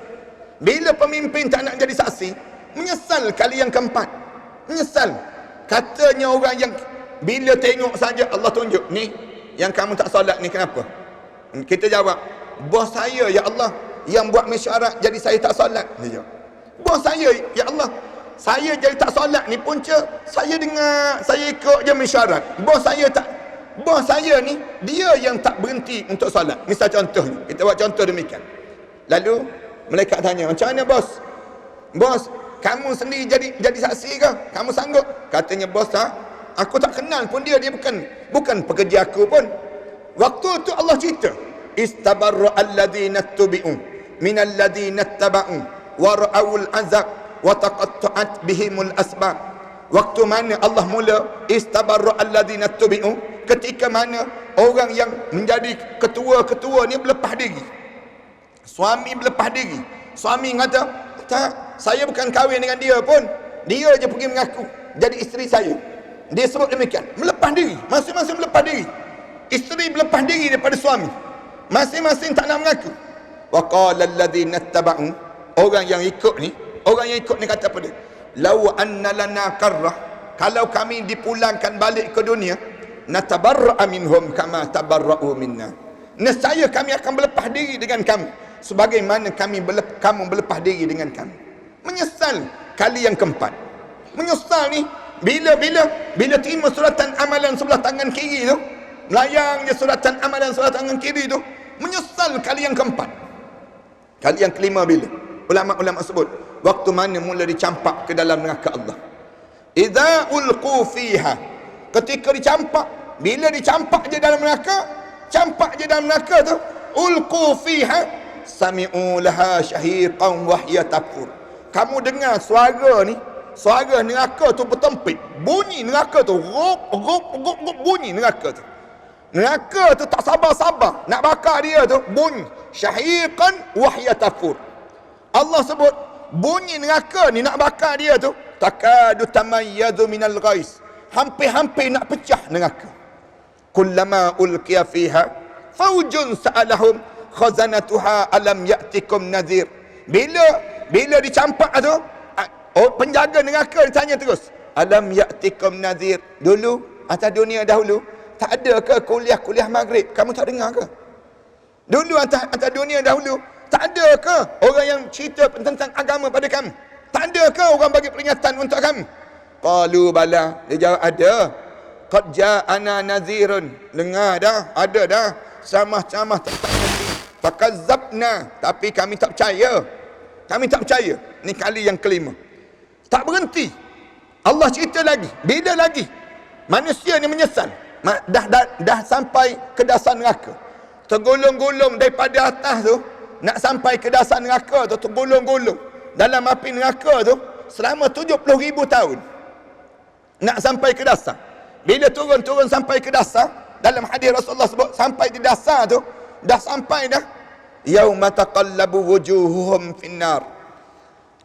Bila pemimpin tak nak jadi saksi, menyesal kali yang keempat. Menyesal. Katanya orang yang bila tengok saja Allah tunjuk, ni yang kamu tak solat ni kenapa? Kita jawab, bos saya ya Allah yang buat mesyuarat jadi saya tak solat. Dia jawab, bos saya ya Allah, saya jadi tak solat ni punca saya dengar, saya ikut je mesyuarat. Bos saya ni dia yang tak berhenti untuk solat. Misal contohnya, kita buat contoh demikian. Lalu malaikat tanya, macam mana bos? Bos, kamu sendiri jadi saksi ke? Kamu sanggup? Katanya bos, aku tak kenal pun dia bukan pekerja aku pun. Waktu tu Allah cerita, istabarra alladhina tubi'u minal ladhina taba'u wa ra'awul azab wa taqatta'at bihimul asbab. Waktu mana Allah mula istabarra alladhina tubi'u, ketika mana orang yang menjadi ketua-ketua ni berlepas diri. Suami berlepas diri. Suami kata, tak, saya bukan kahwin dengan dia pun, dia je pergi mengaku jadi isteri saya. Dia sebut demikian, melepas diri, masing-masing melepas diri. Isteri berlepas diri daripada suami, masing-masing tak nak mengaku. Wa qala alladhina ittaba'u, orang yang ikut ni kata apa dia? Law anna lana karrah, kalau kami dipulangkan balik ke dunia, natabarra'a minhum kama tabarra'u minna, nescaya kami akan berlepas diri dengan kamu sebagaimana kamu berlepas diri dengan kami. Menyesal kali yang keempat. Menyesal ni bila terima suratan amalan sebelah tangan kiri tu, melayang je suratan amalan sebelah tangan kiri tu, menyesal kali yang keempat. Kali yang kelima bila ulama-ulama sebut waktu mana mula dicampak ke dalam neraka Allah. Idza ulqu fiha, ketika dicampak, bila dicampak je dalam neraka, campak je dalam neraka tu, ulqu fiha sami'u laha syahiqan wa hiya tafur. Kamu dengar suara ni, suara neraka tu bertempik, bunyi neraka tu, rup bunyi neraka tu. Neraka tu tak sabar-sabar nak bakar dia tu, bunyi syahiqan wa hiya tafur. Allah sebut bunyi neraka ni nak bakar dia tu, takadu tamayyadu minal ghais, hampir-hampir nak pecah neraka. Kullama ulqiya fiha faujun sa'alahum khazanatuha alam ya'tikum nadhir. Bila dicampak tu, penjaga neraka ditanya terus, alam ya'tikum nadhir? Dulu atas dunia dahulu tak ada ke kuliah maghrib? Kamu tak dengar ke? Dulu atas dunia dahulu tak ada ke orang yang cerita tentang agama pada kamu? Tak ada ke orang bagi peringatan untuk kamu? Qalu bala. Dia jawab, ada. Qad ja'ana nadhirun. Dengar dah, ada dah. Ceramah-ceramah tentang Nabi. Fakazzabna. Tapi kami tak percaya. Kami tak percaya. Ni kali yang kelima. Tak berhenti. Allah cerita lagi. Bila lagi? Manusia ni menyesal. Dah sampai ke dasar neraka. Tergolong-golong daripada atas tu, nak sampai ke dasar neraka tu, tergolong-golong dalam api neraka tu selama 70,000 tahun. Nak sampai ke dasar. Bila turun sampai ke dasar, dalam hadis Rasulullah sebut, sampai di dasar tu, dah sampai dah. Yauma taqallabu wujuhuhum finnar.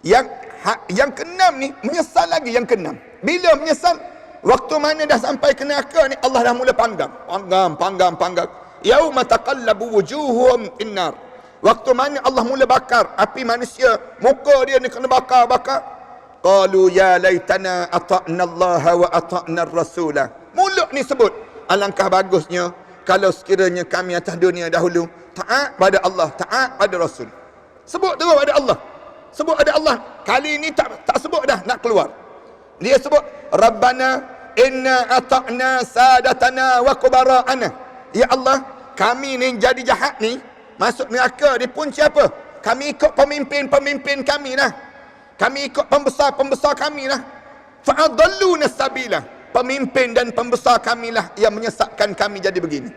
Yang keenam ni, menyesal lagi yang keenam. Bila menyesal? Waktu mana dah sampai ke neraka ni, Allah dah mula panggang. Yauma taqallabu wujuhuhum finnar. Waktu mana Allah mula bakar api manusia, muka dia ni kena bakar. Qalu ya laitana ata'na Allah wa ata'na ar-rasula. Mulut ni sebut, alangkah bagusnya kalau sekiranya kami atas dunia dahulu taat pada Allah, taat pada Rasul. Sebut terus pada Allah. Sebut ada Allah. Kali ini tak sebut dah, nak keluar. Dia sebut, Rabbana inna ata'na sadatana wa kubara'ana. Ya Allah, kami ni jadi jahat ni, masuk neraka ni pun siapa? Kami ikut pemimpin-pemimpin kami lah. Kami ikut pembesar-pembesar kami lah. Fa'adalluna sabila. Pemimpin dan pembesar kami lah yang menyesatkan kami jadi begini.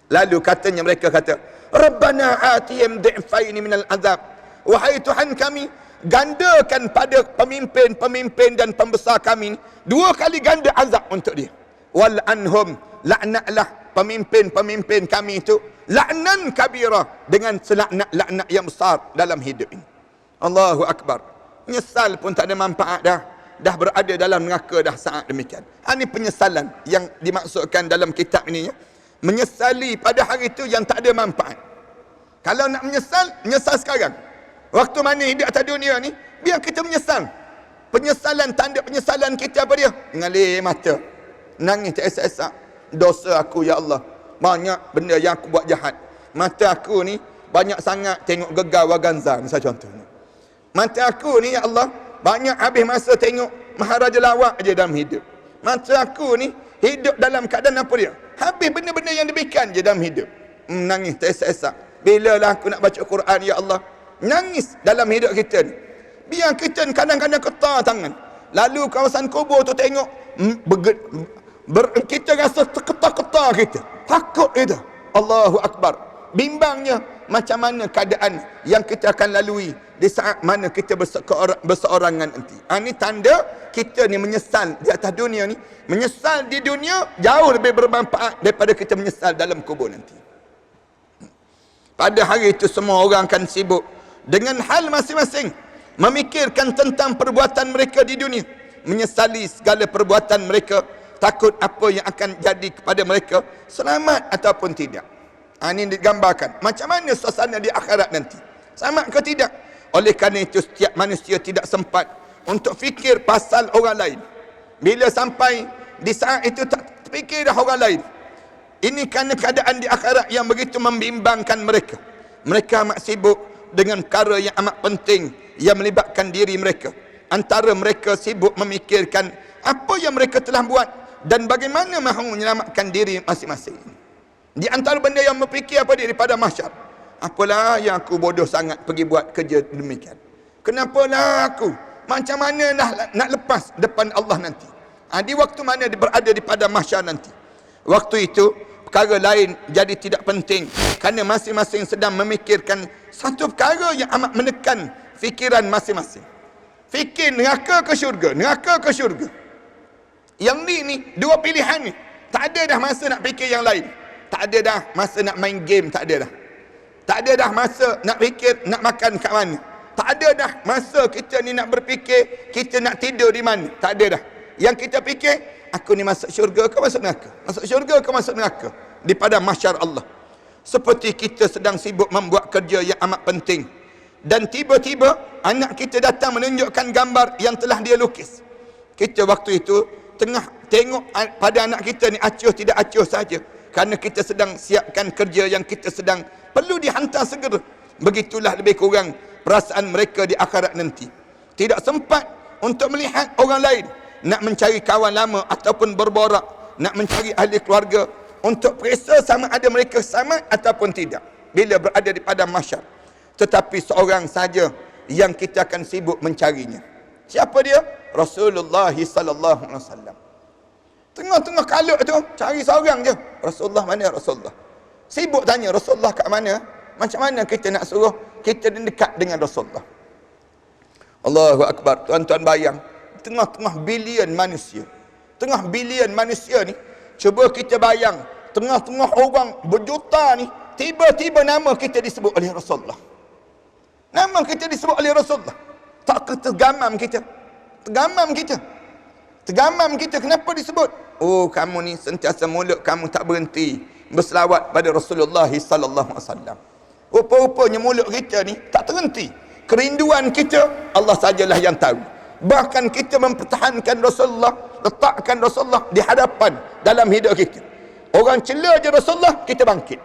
Lalu katanya, mereka kata, Rabbana atihim di'faini minal azab. Wahai Tuhan kami, gandakan pada pemimpin dan pembesar kami 2 kali ganda azab untuk dia. Wal anhum, laknatlah pemimpin-pemimpin kami itu laknan kabira, dengan selaknat-laknat yang besar dalam hidup ini. Allahu Akbar. Menyesal pun tak ada manfaat dah. Dah berada dalam neraka dah saat demikian. Ini penyesalan yang dimaksudkan dalam kitab ini, ya. Menyesali pada hari itu yang tak ada manfaat. Kalau nak menyesal sekarang. Waktu mana hidup atas dunia ni, biar kita menyesal. Penyesalan, tanda penyesalan kita apa dia? Mengalir mata, nangis tak esak-esak. Dosa aku ya Allah, banyak benda yang aku buat jahat. Mata aku ni banyak sangat tengok Gegar Waganza, misal contohnya. Mata aku ni ya Allah, banyak habis masa tengok Maharaja Lawak aja dalam hidup. Mata aku ni hidup dalam keadaan apa dia? Habis benda-benda yang demikian je dalam hidup. Nangis tak esak-esak. Bila lah aku nak baca Quran ya Allah? Nangis dalam hidup kita ni. Biar kita kadang-kadang ketar tangan. Lalu kawasan kubur tu tengok, kita rasa terketar-ketar kita. Takut kita. Allahu Akbar. Bimbangnya macam mana keadaan yang kita akan lalui di saat mana kita berseorangan nanti. Ini tanda kita ni menyesal di atas dunia ni. Menyesal di dunia jauh lebih bermanfaat daripada kita menyesal dalam kubur nanti. Pada hari itu semua orang akan sibuk dengan hal masing-masing, memikirkan tentang perbuatan mereka di dunia, menyesali segala perbuatan mereka, takut apa yang akan jadi kepada mereka, selamat ataupun tidak. Ini digambarkan macam mana suasana di akhirat nanti, selamat ke tidak. Oleh kerana itu setiap manusia tidak sempat untuk fikir pasal orang lain. Bila sampai di saat itu tak fikir dah orang lain. Ini kerana keadaan di akhirat yang begitu membimbangkan mereka. Mereka amat sibuk dengan perkara yang amat penting yang melibatkan diri mereka. Antara mereka sibuk memikirkan apa yang mereka telah buat dan bagaimana mahu menyelamatkan diri masing-masing. Di antara benda yang berfikir apa dia daripada mahsyar. Apalah yang aku bodoh sangat pergi buat kerja demikian. Kenapalah aku? Macam mana nak lepas depan Allah nanti? Di waktu mana dia berada di pada mahsyar nanti? Waktu itu perkara lain jadi tidak penting kerana masing-masing sedang memikirkan satu perkara yang amat menekan fikiran masing-masing. Fikir neraka ke syurga, neraka ke syurga. Yang ni dua pilihan ni. Tak ada dah masa nak fikir yang lain. Tak ada dah masa nak main game, tak ada dah. Tak ada dah masa nak fikir nak makan kat mana. Tak ada dah masa kita ni nak berfikir kita nak tidur di mana. Tak ada dah. Yang kita fikir, aku ni masuk syurga ke masuk neraka? Masuk syurga ke masuk neraka? Di pada mahsyar Allah. Seperti kita sedang sibuk membuat kerja yang amat penting. dan tiba-tiba anak kita datang menunjukkan gambar yang telah dia lukis. Kita waktu itu tengah tengok pada anak kita ni acuh tidak acuh saja, kerana kita sedang siapkan kerja yang kita sedang perlu dihantar segera. Begitulah lebih kurang perasaan mereka di akhirat nanti. Tidak sempat untuk melihat orang lain, nak mencari kawan lama ataupun berborak, nak mencari ahli keluarga untuk periksa sama ada mereka sama ataupun tidak bila berada di padang mahsyar. Tetapi seorang saja yang kita akan sibuk mencarinya. Siapa dia? Rasulullah sallallahu alaihi wasallam. Tengah-tengah kaluk tu cari seorang je. Rasulullah mana Rasulullah? Sibuk tanya Rasulullah kat mana? Macam mana kita nak suruh kita dekat dengan Rasulullah? Allahu akbar. Tuan-tuan bayang, tengah-tengah bilion manusia. Tengah bilion manusia ni, cuba kita bayang, tengah-tengah orang berjuta ni, tiba-tiba nama kita disebut oleh Rasulullah. Nama kita disebut oleh Rasulullah. Tak ketergamam kita. Tergamam kita. Tergamam kita. Kenapa disebut? Oh, kamu ni sentiasa mulut kamu tak berhenti berselawat pada Rasulullah sallallahu alaihi wasallam. Rupa-rupanya mulut kita ni tak terhenti. Kerinduan kita Allah sajalah yang tahu. Bahkan kita mempertahankan Rasulullah, letakkan Rasulullah di hadapan dalam hidup kita. Orang cela je Rasulullah, kita bangkit.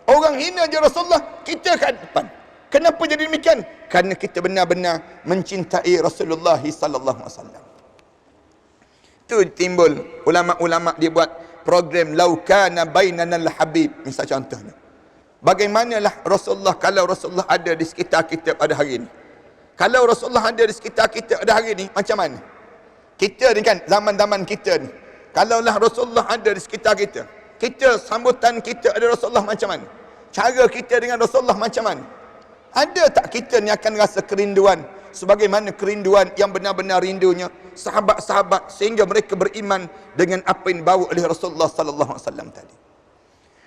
Orang hina je Rasulullah, kita ke depan. Kenapa jadi demikian? Kerana kita benar-benar mencintai Rasulullah sallallahu alaihi wasallam. Itu timbul ulama-ulama dia buat program laukana bainanal habib, misal contohnya. Bagaimanalah Rasulullah kalau Rasulullah ada di sekitar kita pada hari ini? Kalau Rasulullah ada di sekitar kita pada hari ini, macam mana? Kita ni kan, zaman-zaman kita ni, kalaulah Rasulullah ada di sekitar kita, kita sambutan kita ada Rasulullah macam mana? Cara kita dengan Rasulullah macam mana? Ada tak kita ni akan rasa kerinduan sebagaimana kerinduan yang benar-benar rindunya sahabat-sahabat sehingga mereka beriman dengan apa yang dibawa oleh Rasulullah sallallahu alaihi wasallam tadi.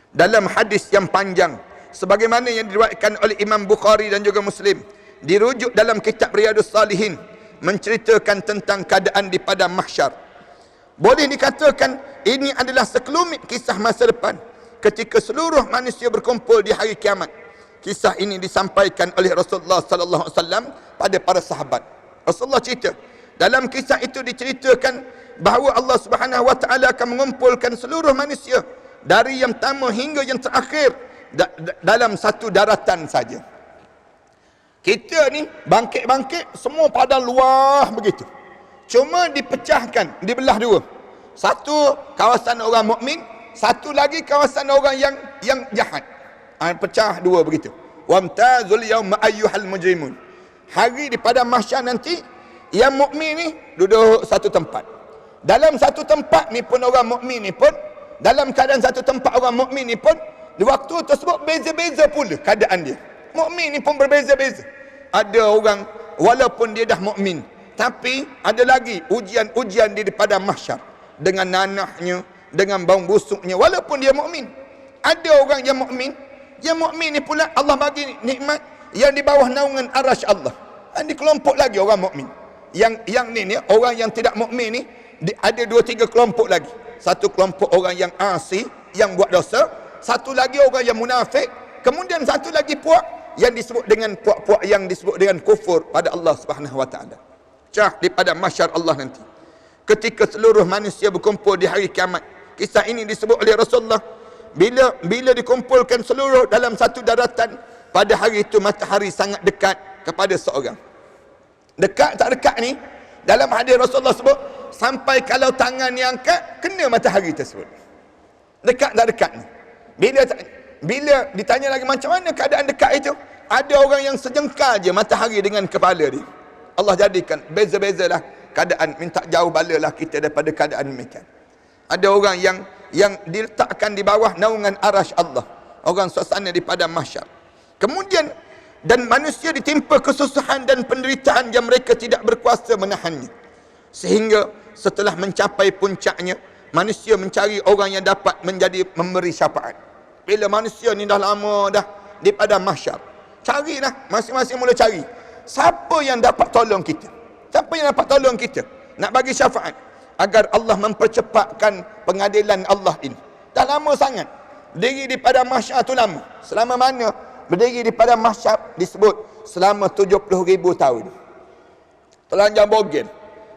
Dalam hadis yang panjang sebagaimana yang diriwayatkan oleh Imam Bukhari dan juga Muslim, dirujuk dalam kitab Riyadhus Salihin, menceritakan tentang keadaan di padang mahsyar. Boleh dikatakan ini adalah sekelumit kisah masa depan ketika seluruh manusia berkumpul di hari kiamat. Kisah ini disampaikan oleh Rasulullah sallallahu alaihi wasallam pada para sahabat. Rasulullah cerita, dalam kisah itu diceritakan bahawa Allah Subhanahu wa taala akan mengumpulkan seluruh manusia dari yang pertama hingga yang terakhir dalam satu daratan saja. Kita ni bangkit-bangkit semua pada luar begitu. Cuma dipecahkan, dibelah dua. Satu kawasan orang mukmin, satu lagi kawasan orang yang jahat. Pecah dua begitu. Wamtazul yauma ayyuhal mujrimun. Hari di padang mahsyar nanti, yang mukmin ni duduk satu tempat. Dalam satu tempat ni pun orang mukmin ni pun, dalam keadaan satu tempat orang mukmin ni pun, di waktu tersebut beza-beza pula keadaan dia. Mukmin ni pun berbeza-beza. Ada orang walaupun dia dah mukmin, tapi ada lagi ujian-ujian dia di padang mahsyar dengan nanahnya, dengan bau busuknya walaupun dia mukmin. Ada orang yang mukmin ni pula Allah bagi nikmat yang di bawah naungan arasy Allah. Ada kelompok lagi orang mukmin. Yang ni orang yang tidak mukmin ni ada 2-3 kelompok lagi. Satu kelompok orang yang asi, yang buat dosa, satu lagi orang yang munafik, kemudian satu lagi puak yang disebut dengan puak-puak yang disebut dengan kufur pada Allah Subhanahu wa taala. Cah di padang mahsyar Allah nanti. Ketika seluruh manusia berkumpul di hari kiamat. Kisah ini disebut oleh Rasulullah, bila dikumpulkan seluruh dalam satu daratan, pada hari itu matahari sangat dekat kepada seorang. Dekat tak dekat ni, dalam hadis Rasulullah sebut, sampai kalau tangan yang angkat, kena matahari tersebut. Dekat tak dekat ni. Bila ditanya lagi macam mana keadaan dekat itu, ada orang yang sejengkal je matahari dengan kepala dia. Allah jadikan beza-bezalah keadaan, minta jauh balalah kita daripada keadaan demikian. Ada orang yang diletakkan di bawah naungan arasy Allah, orang suasana di padang mahsyar. Kemudian dan manusia ditimpa kesusahan dan penderitaan yang mereka tidak berkuasa menahannya. Sehingga setelah mencapai puncaknya, manusia mencari orang yang dapat menjadi memberi syafaat. Bila manusia ni dah lama dah di padang mahsyar, carilah, masing-masing mula cari. Siapa yang dapat tolong kita? Siapa yang dapat tolong kita? Nak bagi syafaat agar Allah mempercepatkan pengadilan Allah ini. Dah lama sangat. Diri di padang mahsyar tu lama. Selama mana berdiri di padang mahsyar disebut selama 70,000 tahun. Telanjang bogel.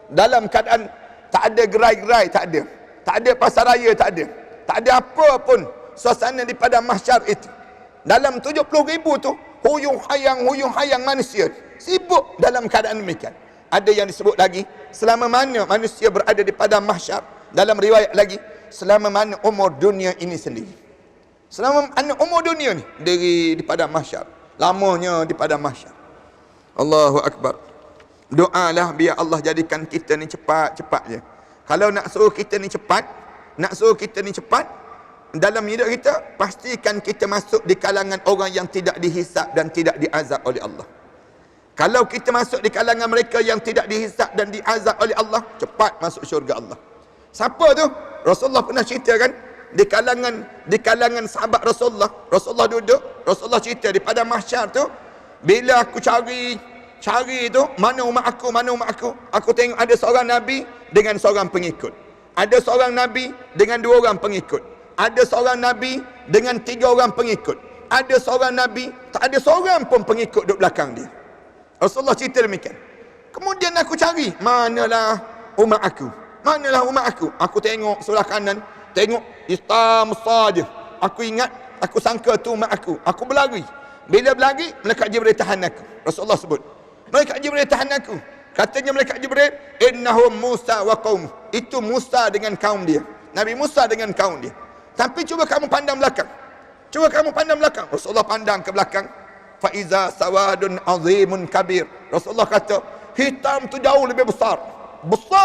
Dalam keadaan tak ada gerai-gerai, tak ada. Tak ada pasaraya, tak ada. Tak ada apa pun suasana di padang mahsyar itu. Dalam 70,000 tu, huyung hayang manusia. Sibuk dalam keadaan demikian. Ada yang disebut lagi, selama mana manusia berada di padang mahsyar. Dalam riwayat lagi, selama mana umur dunia ini sendiri. Selama mana umur dunia ni, di padang mahsyar. Lamanya di padang mahsyar. Allahu Akbar. Doalah biar Allah jadikan kita ni cepat-cepat je. Kalau nak suruh kita ni cepat, dalam hidup kita, pastikan kita masuk di kalangan orang yang tidak dihisab dan tidak diazab oleh Allah. Kalau kita masuk di kalangan mereka yang tidak dihisab dan diazab oleh Allah, cepat masuk syurga Allah. Siapa tu? Rasulullah pernah cerita kan, di kalangan sahabat Rasulullah duduk, Rasulullah cerita di padang mahsyar tu, bila aku cari tu, mana umat aku, aku tengok ada seorang Nabi dengan seorang pengikut. Ada seorang Nabi dengan 2 orang pengikut. Ada seorang Nabi dengan 3 orang pengikut. Ada seorang Nabi, tak ada seorang pun pengikut duduk belakang dia. Rasulullah cerita demikian. Kemudian aku cari, manalah umat aku. Aku tengok sebelah kanan, tengok hitam saja. Aku ingat, aku sangka tu umat aku. Aku berlari. Bila berlari, malaikat Jibril tahan aku. Rasulullah sebut, malaikat Jibril tahan aku. Katanya malaikat Jibril, innahum Musa wa qaum. Itu Musa dengan kaum dia. Nabi Musa dengan kaum dia. Tapi cuba kamu pandang belakang. Rasulullah pandang ke belakang. Faiza sawadun azimun kabir. Rasulullah kata, hitam tu jauh lebih besar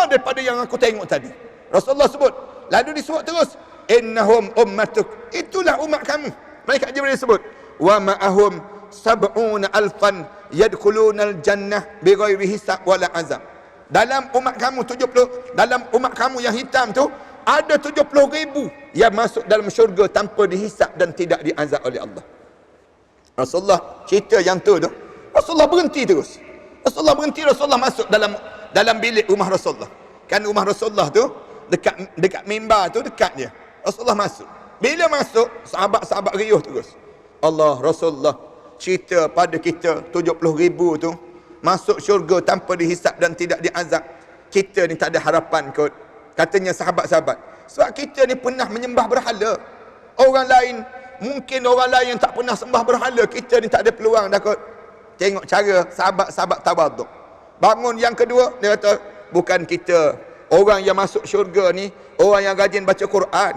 daripada yang aku tengok tadi. Rasulullah sebut, lalu disebut terus, innahum ummatuk. Itulah umat kamu. Malaikat Jibril sebut, wa ma'ahum sab'una alfan yadkhulunal jannah bighairi hisab wala azab. Dalam umat kamu yang hitam tu, ada 70,000 yang masuk dalam syurga tanpa dihisab dan tidak diazab oleh Allah. Rasulullah cerita yang tu, Rasulullah berhenti terus. Rasulullah masuk dalam bilik rumah Rasulullah. Kan rumah Rasulullah tu dekat mimbar tu, dekat dia. Rasulullah masuk. Bila masuk, sahabat-sahabat riuh terus. Allah, Rasulullah cerita pada kita 70,000 tu masuk syurga tanpa dihisab dan tidak diazab. Kita ni tak ada harapan kot. Katanya sahabat-sahabat, sebab kita ni pernah menyembah berhala. Orang lain yang tak pernah sembah berhala, kita ni tak ada peluang dah kot. Tengok cara sahabat-sahabat tawaduk. Bangun yang kedua, dia kata, bukan kita. Orang yang masuk syurga ni, orang yang rajin baca Quran.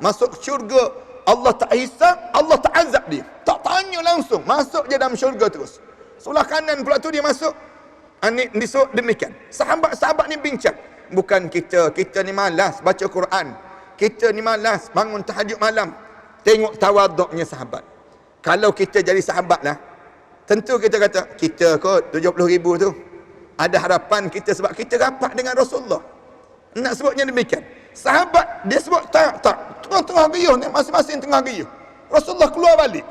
Masuk syurga, Allah tak hisab, Allah tak azab dia. Tak tanya langsung, masuk je dalam syurga terus. Sebelah kanan pula tu dia masuk. Disebut demikian. Sahabat-sahabat ni bincang. Bukan kita ni malas baca Quran. Kita ni malas bangun tahajud malam. Tengok tawaduknya sahabat. Kalau kita jadi sahabat lah, tentu kita kata, kita kot 70,000 tu ada harapan kita sebab kita rapat dengan Rasulullah. Nak sebutnya demikian. Sahabat dia sebut tak tengah riuh ni, masing-masing tengah riuh. Rasulullah keluar balik.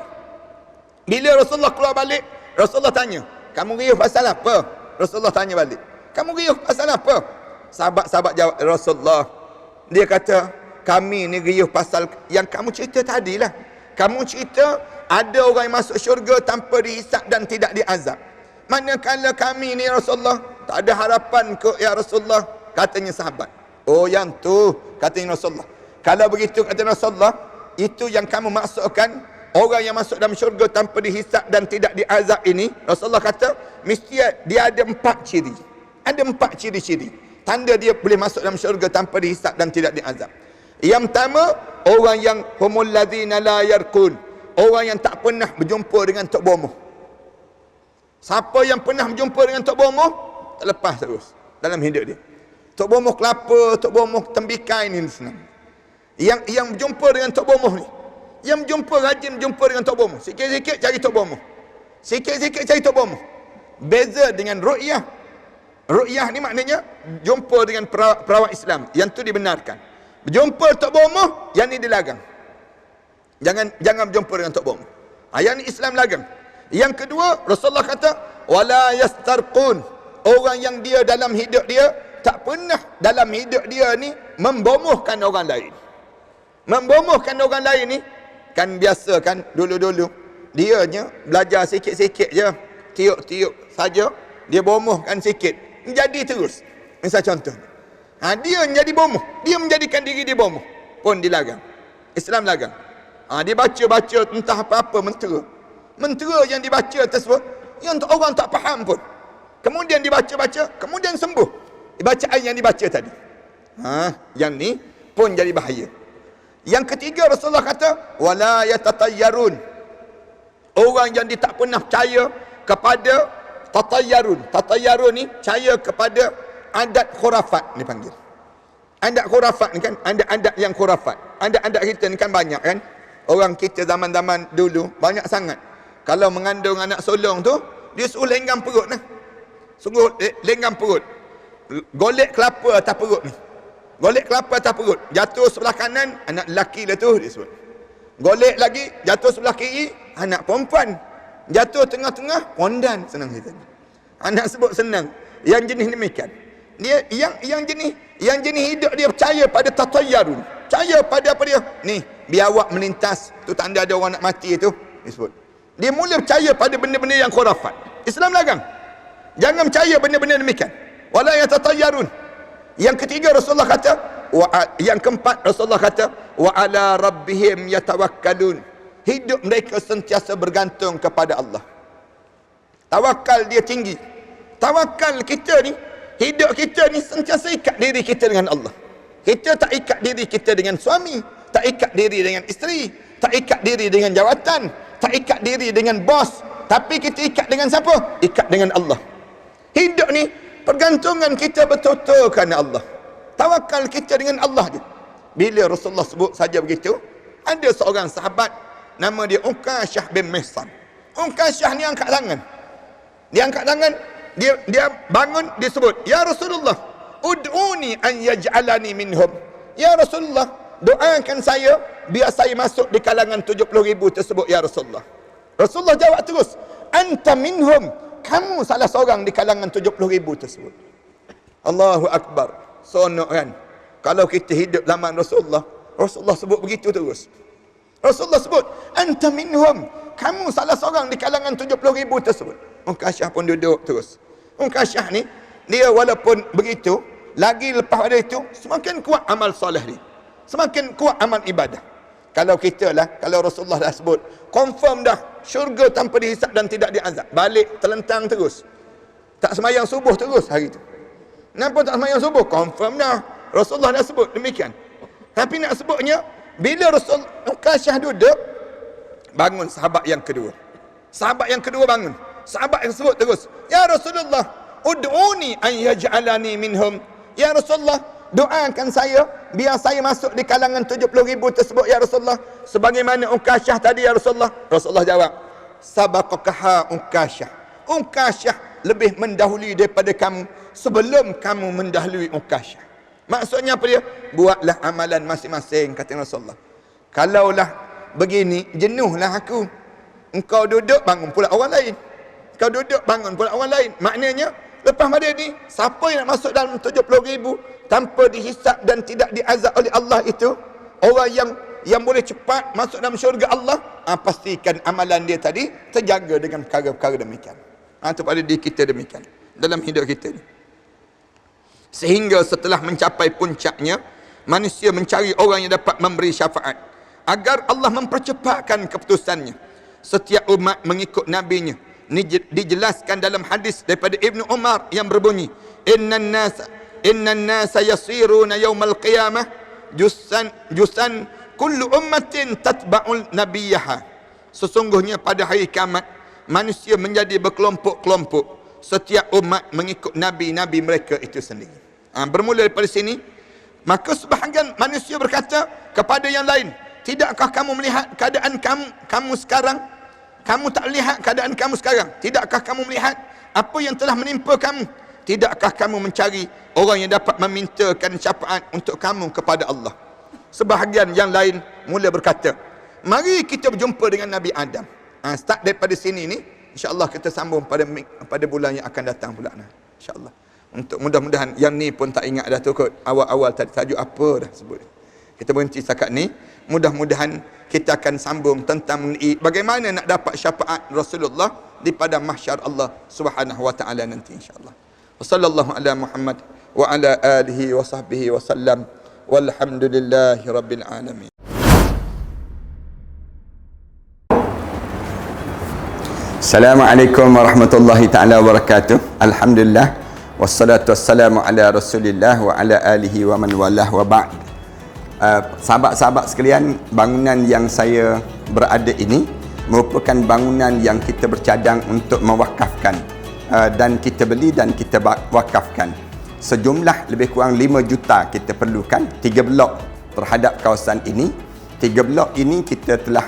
Bila Rasulullah keluar balik, Rasulullah tanya, kamu riuh pasal apa? Rasulullah tanya balik, kamu riuh pasal apa? Sahabat-sahabat jawab, Rasulullah, dia kata, kami ni riuh pasal yang kamu cerita tadilah. Kamu cerita ada orang yang masuk syurga tanpa dihisab dan tidak diazab. Manakala kami ni Rasulullah, tak ada harapan ke ya Rasulullah. Katanya sahabat, oh yang tu, katanya Rasulullah. Kalau begitu, kata Rasulullah, itu yang kamu maksudkan, orang yang masuk dalam syurga tanpa dihisab dan tidak diazab ini, Rasulullah kata, mesti dia ada 4 ciri. Ada 4 ciri-ciri tanda dia boleh masuk dalam syurga tanpa dihisab dan tidak diazab. Yang pertama, orang yang humul ladzina la yarqun, orang yang tak pernah berjumpa dengan tok bomoh. Siapa yang pernah berjumpa dengan tok bomoh, tak lepas terus dalam hidup dia. Tok bomoh kelapa, tok bomoh tembikai ni senang. Yang berjumpa dengan tok bomoh ni, yang rajin berjumpa dengan tok bomoh, sikit-sikit cari tok bomoh, sikit-sikit cari tok bomoh. Beza dengan ru'yah. Ru'yah ni maknanya jumpa dengan perawat Islam, yang tu dibenarkan. Berjumpa tok bomoh, yang ni dilarang. Jangan berjumpa dengan tok bomoh. Yang ni Islam larang. Yang kedua, Rasulullah kata, wala yastarqun, orang yang dia dalam hidup dia tak pernah dalam hidup dia ni membomohkan orang lain. Membomohkan orang lain ni kan biasa kan, dulu-dulu dianya belajar sikit-sikit je, tiup-tiup saja, dia bomohkan sikit, jadi terus. Misal contoh, dia menjadi bomoh, dia menjadikan diri dia bomoh, pun dilarang. Islam larang. Dia baca-baca entah apa-apa mentera yang dibaca tersebut yang orang tak faham pun, kemudian dibaca-baca, kemudian sembuh bacaan yang dibaca tadi. Yang ni pun jadi bahaya. Yang ketiga, Rasulullah kata wala yatatayyarun, orang yang dia tak pernah percaya kepada tatayyarun ni percaya kepada adat khurafat ni panggil. Adat khurafat ni kan, adat yang khurafat. Adat kita ni kan banyak kan. Orang kita zaman-zaman dulu banyak sangat. Kalau mengandung anak sulung tu, dia suruh lenggang perut lah. Suruh lenggang perut. Golek kelapa atas perut ni. Golek kelapa atas perut. Jatuh sebelah kanan, anak lelaki lah tu dia sebut. Golek lagi, jatuh sebelah kiri, anak perempuan. Jatuh tengah-tengah, pondan. Senang cerita. Anak sebut senang. Yang jenis demikian. Dia yang jenis hidup dia percaya pada tatayyarun. Percaya pada apa dia? Ni, biawak melintas, tu tanda ada orang nak mati tu, disebut. Dia mula percaya pada benda-benda yang khurafat. Islam larang. Jangan percaya benda-benda demikian. Wala yatatayyarun. Yang ketiga Rasulullah kata, yang keempat Rasulullah kata, wa ala rabbihim yatawakkalun. Hidup mereka sentiasa bergantung kepada Allah. Tawakal dia tinggi. Tawakal kita ni, hidup kita ni sentiasa ikat diri kita dengan Allah. Kita tak ikat diri kita dengan suami, tak ikat diri dengan isteri, tak ikat diri dengan jawatan, tak ikat diri dengan bos, tapi kita ikat dengan siapa? Ikat dengan Allah. Hidup ni pergantungan kita betul-betul kerana Allah. Tawakal kita dengan Allah je. Bila Rasulullah sebut saja begitu, ada seorang sahabat nama dia Uqashah bin Mihsan. Uqashah ni angkat tangan. Dia angkat tangan, dia bangun, dia sebut, ya Rasulullah, ud'uni an yaj'alani minhum. Ya Rasulullah, doakan saya biar saya masuk di kalangan 70,000 tersebut ya Rasulullah. Rasulullah jawab terus, anta minhum, kamu salah seorang di kalangan 70,000 tersebut. Allahu Akbar. Sonok kan? Kalau kita hidup zaman Rasulullah, Rasulullah sebut begitu terus. Rasulullah sebut, anta minhum, kamu salah seorang di kalangan 70,000 tersebut. Uqashah pun duduk terus. Uqashah ni, dia walaupun begitu, lagi lepas pada itu, semakin kuat amal soleh dia. Semakin kuat amal ibadah. Kalau kita lah, kalau Rasulullah dah sebut, confirm dah, syurga tanpa dihisap dan tidak diazab. Balik, terlentang terus. Tak semayang subuh terus hari itu. Kenapa tak semayang subuh? Confirm dah. Rasulullah dah sebut demikian. Tapi nak sebutnya, bila Uqashah duduk, bangun sahabat yang kedua. Sahabat yang kedua bangun. Sahabat yang sebut terus, ya Rasulullah, ud'uni an yaj'alani minhum. Ya Rasulullah, doakan saya biar saya masuk di kalangan 70,000 tersebut ya Rasulullah, sebagaimana Uqashah tadi ya Rasulullah. Rasulullah jawab, sabaqakaha Uqashah. Uqashah lebih mendahului daripada kamu sebelum kamu mendahului Uqashah. Maksudnya apa dia? Buatlah amalan masing-masing, kata Rasulullah. Kalaulah begini, jenuhlah aku. Engkau duduk, bangun pula orang lain. Kau duduk, bangun pula orang lain. Maknanya, lepas pada ni, siapa yang nak masuk dalam 70,000 tanpa dihisap dan tidak diazab oleh Allah itu, orang yang boleh cepat masuk dalam syurga Allah, pastikan amalan dia tadi terjaga dengan perkara-perkara demikian. Itu pada diri kita demikian. Dalam hidup kita ni. Sehingga setelah mencapai puncaknya, manusia mencari orang yang dapat memberi syafaat. Agar Allah mempercepatkan keputusannya. Setiap umat mengikut nabinya. Ini dijelaskan dalam hadis daripada Ibnu Umar yang berbunyi, innan nasa yasiruna yaumal qiyamah jusan kullu ummatin tatba'ul nabiyaha. Sesungguhnya pada hari kiamat manusia menjadi berkelompok-kelompok, setiap umat mengikut nabi-nabi mereka itu sendiri. Bermula daripada sini, maka sebahagian manusia berkata kepada yang lain, tidakkah kamu melihat keadaan kamu sekarang? Kamu tak lihat keadaan kamu sekarang? Tidakkah kamu melihat apa yang telah menimpa kamu? Tidakkah kamu mencari orang yang dapat memintakan syafaat untuk kamu kepada Allah? Sebahagian yang lain mula berkata, mari kita berjumpa dengan Nabi Adam. Start daripada sini ni, insya-Allah kita sambung pada bulan yang akan datang pula. Insya-Allah. Untuk mudah-mudahan yang ni pun tak ingat dah tu kot. Awal-awal tadi tajuk apa dah sebut. Kita berhenti setakat ni. Mudah-mudahan kita akan sambung tentang mengenai bagaimana nak dapat syafaat Rasulullah di pada mahsyar Allah Subhanahu wa taala nanti insya-Allah. Wassallallahu ala Muhammad wa ala alihi wa sahbihi wa sallam. Walhamdulillahi rabbil alamin. Assalamualaikum warahmatullahi taala wabarakatuh. Alhamdulillah wassalatu wassalamu ala Rasulillah wa ala alihi wa man walah wa ba'd. Sahabat-sahabat sekalian, bangunan yang saya berada ini merupakan bangunan yang kita bercadang untuk mewakafkan, dan kita beli dan kita wakafkan. Sejumlah lebih kurang 5 juta kita perlukan, 3 blok terhadap kawasan ini. 3 blok ini kita telah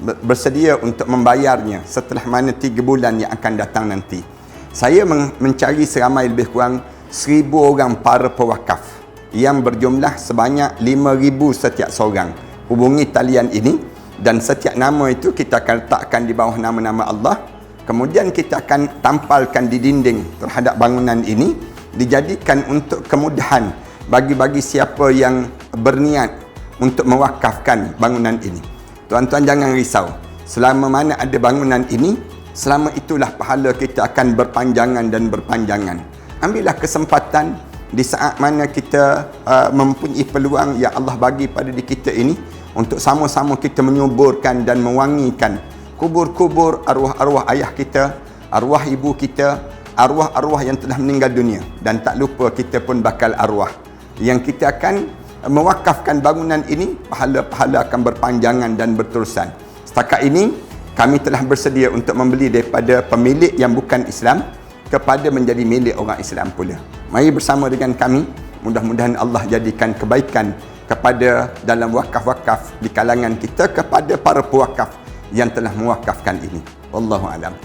bersedia untuk membayarnya setelah mana 3 bulan yang akan datang nanti. Saya mencari seramai lebih kurang 1,000 orang para pewakaf yang berjumlah sebanyak 5,000 setiap seorang. Hubungi talian ini dan setiap nama itu kita akan letakkan di bawah nama-nama Allah. Kemudian kita akan tampalkan di dinding terhadap bangunan ini, dijadikan untuk kemudahan bagi siapa yang berniat untuk mewakafkan bangunan ini. Tuan-tuan jangan risau. Selama mana ada bangunan ini, selama itulah pahala kita akan berpanjangan dan berpanjangan. Ambillah kesempatan di saat mana kita mempunyai peluang yang Allah bagi pada diri kita ini untuk sama-sama kita menyuburkan dan mewangikan kubur-kubur arwah-arwah ayah kita, arwah ibu kita, arwah-arwah yang telah meninggal dunia. Dan tak lupa kita pun bakal arwah yang kita akan mewakafkan bangunan ini, pahala-pahala akan berpanjangan dan berterusan. Setakat ini kami telah bersedia untuk membeli daripada pemilik yang bukan Islam kepada menjadi milik orang Islam pula. Mari bersama dengan kami, mudah-mudahan Allah jadikan kebaikan kepada dalam wakaf-wakaf di kalangan kita, kepada para pewakaf yang telah mewakafkan ini. Wallahu a'lam.